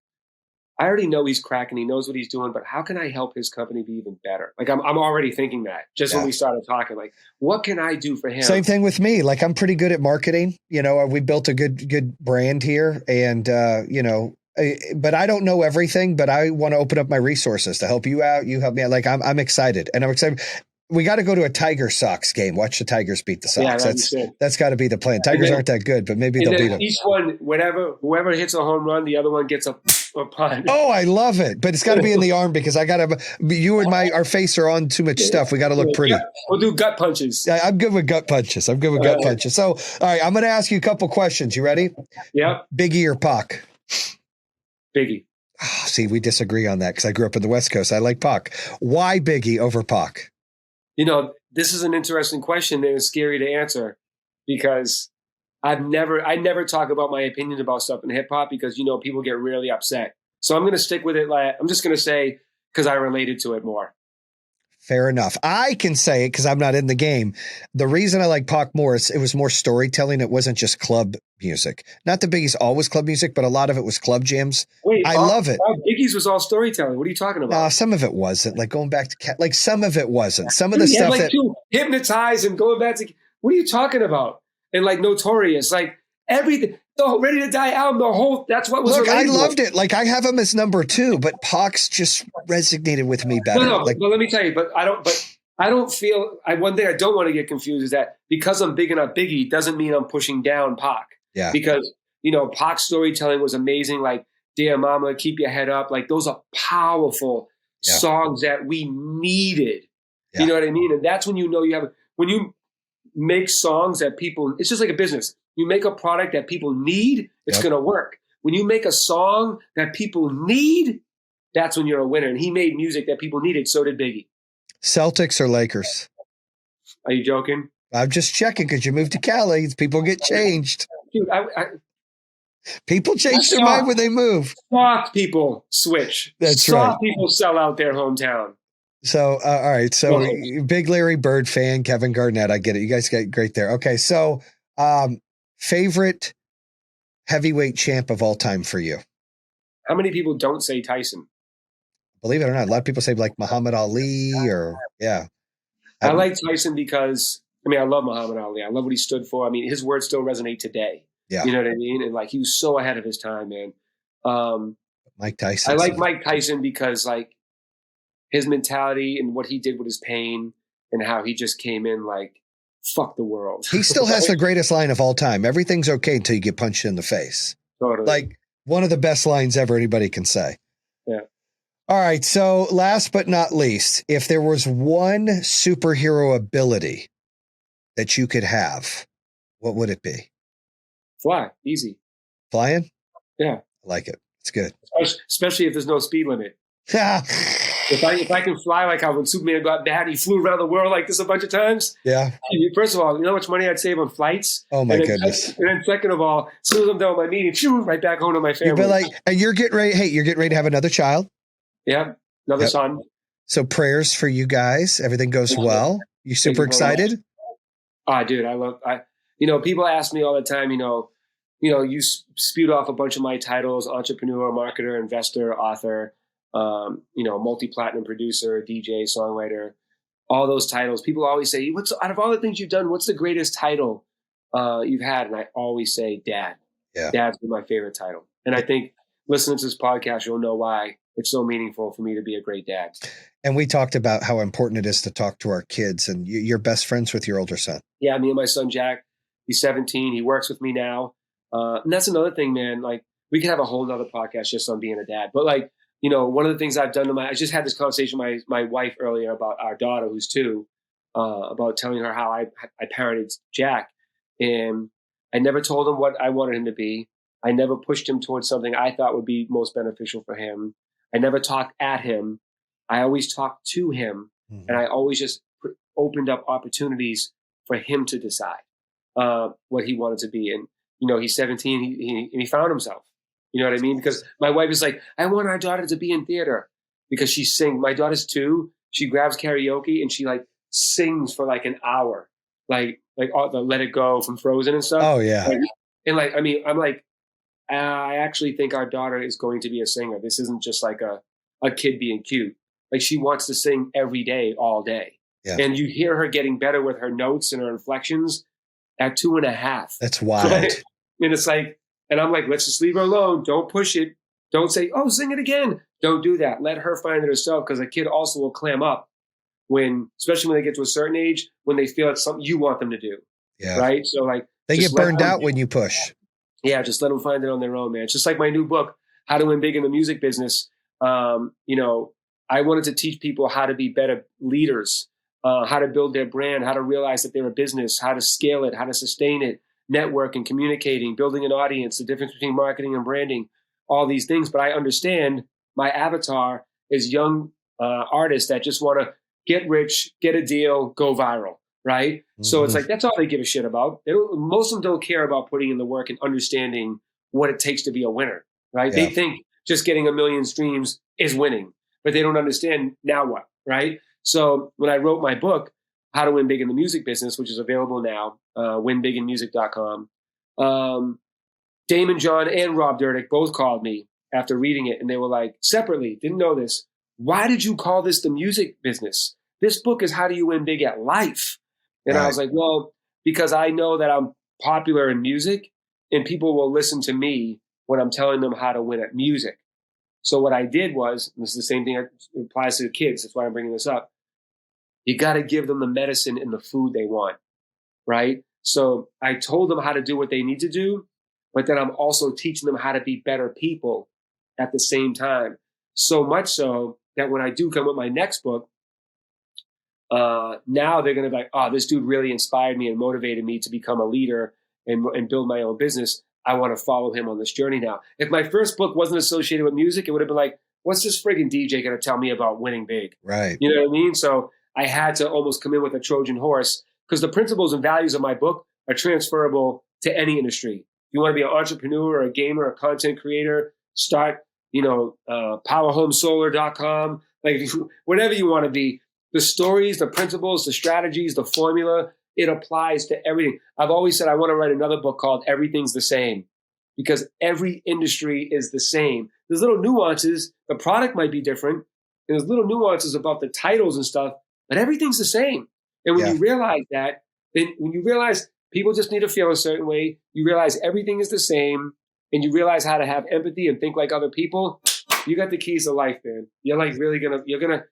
I already know he's cracking. He knows what he's doing, but how can I help his company be even better? Like I'm already thinking that just when we started talking, like, what can I do for him? Same thing with me. Like I'm pretty good at marketing. We built a good brand here and, but I don't know everything, but I want to open up my resources to help you out. You help me out. Like I'm excited and I'm excited. We got to go to a Tiger Sox game. Watch the Tigers beat the Sox. That's got to be the plan. Tigers aren't that good, but maybe they'll beat them. Each one, whoever hits a home run, the other one gets a punt. Oh, I love it. But it's got to be in the arm because you and our face are on too much stuff. We got to look pretty. Yeah, we'll do gut punches. I'm good with gut punches. So, all right, I'm going to ask you a couple questions. You ready? Yeah. Biggie or Pac? Biggie. Oh, see, we disagree on that because I grew up in the West Coast. I like Pac. Why Biggie over Pac? This is an interesting question and it's scary to answer because I never talk about my opinions about stuff in hip hop because, people get really upset. So I'm going to stick with it. I'm just going to say, because I related to it more. Fair enough. I can say it because I'm not in the game. The reason I like Pac more is it was more storytelling. It wasn't just club music. Not that Biggie's always club music, but a lot of it was club jams. Wait, I love it. Biggie's was all storytelling. What are you talking about? Some of it wasn't. Like going back to like some of it wasn't. Some of the stuff that Hypnotized and going back to what are you talking about? And like Notorious, like everything. The Ready to Die album, that's what was. Look, I loved it. Like I have him as number 2, but Pac's just resonated with me better. No, but let me tell you, I don't feel. One thing I don't want to get confused is that because I'm big enough Biggie doesn't mean I'm pushing down Pac. Yeah. Because Pac's storytelling was amazing. Like Dear Mama, Keep Your Head Up. Like those are powerful songs that we needed. Yeah. You know what I mean? And that's when when you make songs that people. It's just like a business. You make a product that people need, it's going to work. When you make a song that people need, that's when you're a winner. And he made music that people needed. So did Biggie. Celtics or Lakers? Are you joking? I'm just checking because you moved to Cali. People get changed. Dude, People change their mind when they move. Soft people switch. That's Soft right. people sell out their hometown. So, all right. So, big Larry Bird fan, Kevin Garnett. I get it. You guys get great there. Okay. So, favorite heavyweight champ of all time for you? How many people don't say Tyson? Believe it or not, a lot of people say like Muhammad Ali or, yeah. I like Tyson because, I mean, I love Muhammad Ali. I love what he stood for. I mean, his words still resonate today. Yeah. You know what I mean? And like, he was so ahead of his time, man. Mike Tyson. I like Mike Tyson because like his mentality and what he did with his pain and how he just came in like, fuck the world. He still has the greatest line of all time. Everything's okay until you get punched in the face. Totally. Like one of the best lines ever anybody can say. Yeah. All right. So last but not least, if there was one superhero ability that you could have, what would it be? Fly. Easy. Flying? Yeah. I like it. It's good. Especially if there's no speed limit. If I can fly like how when Superman got bad, he flew around the world like this a bunch of times. Yeah. First of all, you know how much money I'd save on flights? Oh my goodness. And then second of all, as soon as I'm done with my meeting, shoo, right back home to my family. You'd be like, and you're getting ready. Hey, you're getting ready to have another child. Yeah. Another son. So prayers for you guys. Everything goes well. You super excited? Dude, people ask me all the time, you spewed off a bunch of my titles: entrepreneur, marketer, investor, author, multi-platinum producer, DJ, songwriter, all those titles. People always say, out of all the things you've done, what's the greatest title you've had? And I always say dad. Yeah. Dad's been my favorite title. And I think listening to this podcast, you'll know why it's so meaningful for me to be a great dad. And we talked about how important it is to talk to our kids, and you're best friends with your older son. Yeah. Me and my son, Jack, he's 17. He works with me now. And that's another thing, man. Like, we could have a whole nother podcast just on being a dad. But like, one of the things I've done I just had this conversation with my wife earlier about our daughter, who's 2, about telling her how I parented Jack. And I never told him what I wanted him to be. I never pushed him towards something I thought would be most beneficial for him. I never talked at him. I always talked to him. Mm-hmm. And I always just opened up opportunities for him to decide what he wanted to be. And, he's 17 he found himself. You know what I mean? Because my wife is like, I want our daughter to be in theater because she sings. My daughter's 2. She grabs karaoke and she like sings for like an hour, like all the Let It Go from Frozen and stuff. Oh yeah. I'm like, I actually think our daughter is going to be a singer. This isn't just like a kid being cute. Like, she wants to sing every day, all day. Yeah. And you hear her getting better with her notes and her inflections at 2.5. That's wild. Right? And it's like, and I'm like, let's just leave her alone. Don't push it. Don't say, oh, sing it again. Don't do that. Let her find it herself, because a kid also will clam up especially when they get to a certain age, when they feel it's something you want them to do. Yeah. Right. So like, they get burned out when you push. Yeah. Just let them find it on their own, man. It's just like my new book, How to Win Big in the Music Business. I wanted to teach people how to be better leaders, how to build their brand, how to realize that they're a business, how to scale it, how to sustain it, networking, communicating, building an audience, the difference between marketing and branding, all these things. But I understand my avatar is young artists that just want to get rich, get a deal, go viral, right? Mm-hmm. So it's like, that's all they give a shit about. Most of them don't care about putting in the work and understanding what it takes to be a winner, right? Yeah. They think just getting 1 million streams is winning, but they don't understand now what, right? So when I wrote my book, How to Win Big in the Music Business, which is available now, winbiginmusic.com, Damon John and Rob Dyrdek both called me after reading it, and they were like, separately, didn't know this, why did you call this the music business? This book is How Do You Win Big at Life. And right. I was like, well, because I know that I'm popular in music and people will listen to me when I'm telling them how to win at music. So what I did was, and this is the same thing that applies to the kids, that's why I'm bringing this up, you got to give them the medicine and the food they want, right? So I told them how to do what they need to do, but then I'm also teaching them how to be better people at the same time. So much so that when I do come with my next book, now they're going to be like, oh, this dude really inspired me and motivated me to become a leader and build my own business. I want to follow him on this journey now. If my first book wasn't associated with music, it would have been like, what's this friggin' DJ going to tell me about winning big? Right. You know what I mean? So I had to almost come in with a Trojan horse, because the principles and values of my book are transferable to any industry. you want to be an entrepreneur or a gamer, a content creator, start, powerhomesolar.com, like whatever you want to be. The stories, the principles, the strategies, the formula, it applies to everything. I've always said I want to write another book called Everything's the Same, because every industry is the same. There's little nuances. The product might be different. And there's little nuances about the titles and stuff, but everything's the same. And when you realize that, then when you realize people just need to feel a certain way, you realize everything is the same, and you realize how to have empathy and think like other people, you got the keys to life, man. You're like really you're going to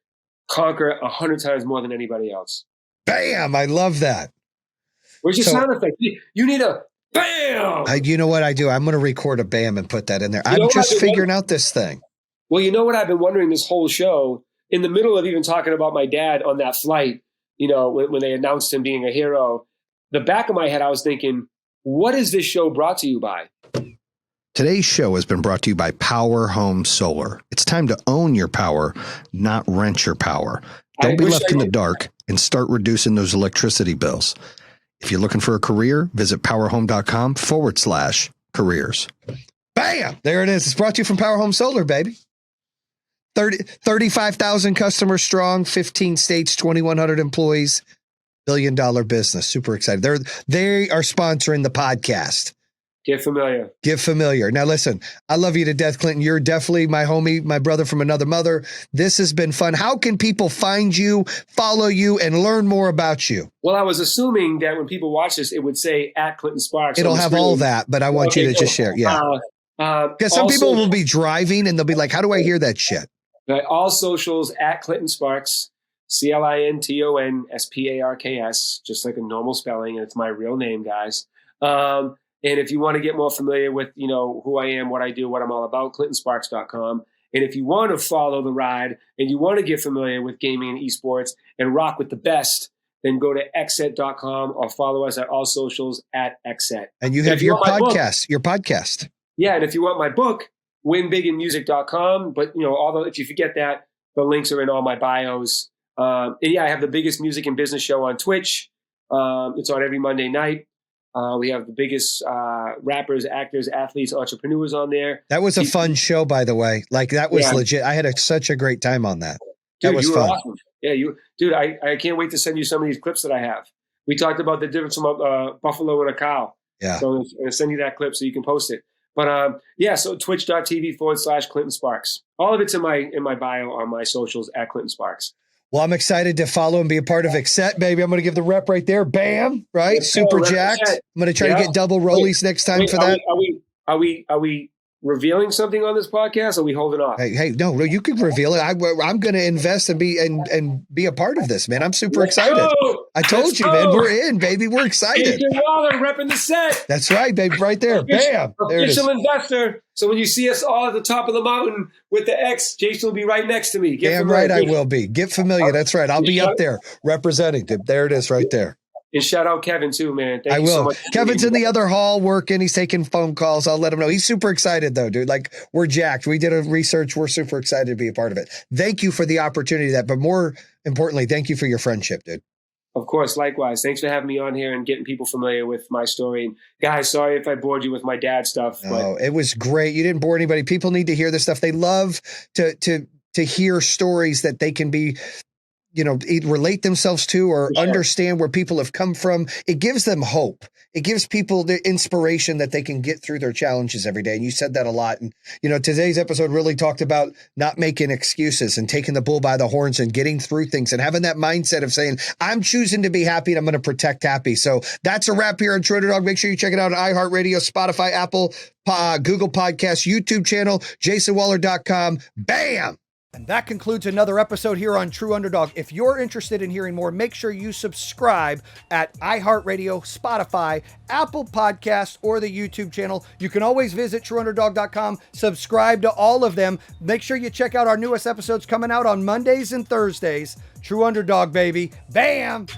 conquer 100 times more than anybody else. Bam! I love that. Where's your sound effect? You need a bam! You know what I do? I'm going to record a bam and put that in there. I'm just figuring out this thing. Well, you know what I've been wondering this whole show, in the middle of even talking about my dad on that flight, when they announced him being a hero, the back of my head, I was thinking, what is this show brought to you by? Today's show has been brought to you by Power Home Solar. It's time to own your power, not rent your power. Don't be left in the dark and start reducing those electricity bills. If you're looking for a career, visit powerhome.com/careers. Bam! There it is. It's brought to you from Power Home Solar, baby. 35,000 customers strong, 15 states, 2,100 employees, $1 billion business. Super excited. They are sponsoring the podcast. Get familiar. Get familiar. Now, listen, I love you to death, Clinton. You're definitely my homie, my brother from another mother. This has been fun. How can people find you, follow you, and learn more about you? Well, I was assuming that when people watch this, it would say at Clinton Sparks. It'll have all that, but I want you to just share. Yeah. Because some people will be driving and they'll be like, how do I hear that shit? All socials at Clinton Sparks, ClintonSparks, just like a normal spelling. And it's my real name, guys. And if you want to get more familiar with, who I am, what I do, what I'm all about, ClintonSparks.com. And if you want to follow the ride and you want to get familiar with gaming and esports and rock with the best, then go to XSET.com or follow us at all socials at XSET. And you have your podcast. Yeah. And if you want my book, winbiginmusic.com. But, if you forget that, the links are in all my bios. And yeah, I have the biggest music and business show on Twitch. It's on every Monday night. We have the biggest rappers, actors, athletes, entrepreneurs on there. That was a fun show, by the way. Like, that was legit. I had such a great time on that. That was fun. Awesome. Yeah, I can't wait to send you some of these clips that I have. We talked about the difference from a buffalo and a cow. Yeah. So I'm going to send you that clip so you can post it. But so twitch.tv/Clinton Sparks. All of it's in my bio on my socials at Clinton Sparks. Well, I'm excited to follow and be a part of XSET, baby. I'm going to give the rep right there. Bam. Right. Super jacked. I'm going to try to get double rollies next time for that. Are we revealing something on this podcast? Or are we holding off? Hey, no, you can reveal it. I'm going to invest and be a part of this, man. I'm super excited. I told you, man, we're in, baby. We're excited. Adrian Waller repping the set. That's right, baby. Right there. Bam. There it is. Official investor. So when you see us all at the top of the mountain with the X, Jayson will be right next to me. Damn right I will be. Get familiar. That's right. I'll be up there representing. There it is right there. And shout out Kevin too, man. Thank you so much. Kevin's in the other hall working. He's taking phone calls. I'll let him know. He's super excited though, dude. Like, we're jacked. We did a research. We're super excited to be a part of it. Thank you for the opportunity but more importantly, thank you for your friendship, dude. Of course. Likewise. Thanks for having me on here and getting people familiar with my story. And guys, sorry if I bored you with my dad stuff. No, it was great. You didn't bore anybody. People need to hear this stuff. They love to hear stories that they can be, relate themselves to or understand where people have come from. It gives them hope. It gives people the inspiration that they can get through their challenges every day. And you said that a lot. And, today's episode really talked about not making excuses and taking the bull by the horns and getting through things and having that mindset of saying, I'm choosing to be happy and I'm going to protect happy. So that's a wrap here on True Underdog. Make sure you check it out on iHeartRadio, Spotify, Apple, Google Podcasts, YouTube channel, JaysonWaller.com. Bam! And that concludes another episode here on True Underdog. If you're interested in hearing more, make sure you subscribe at iHeartRadio, Spotify, Apple Podcasts, or the YouTube channel. You can always visit TrueUnderdog.com, subscribe to all of them. Make sure you check out our newest episodes coming out on Mondays and Thursdays. True Underdog, baby. Bam!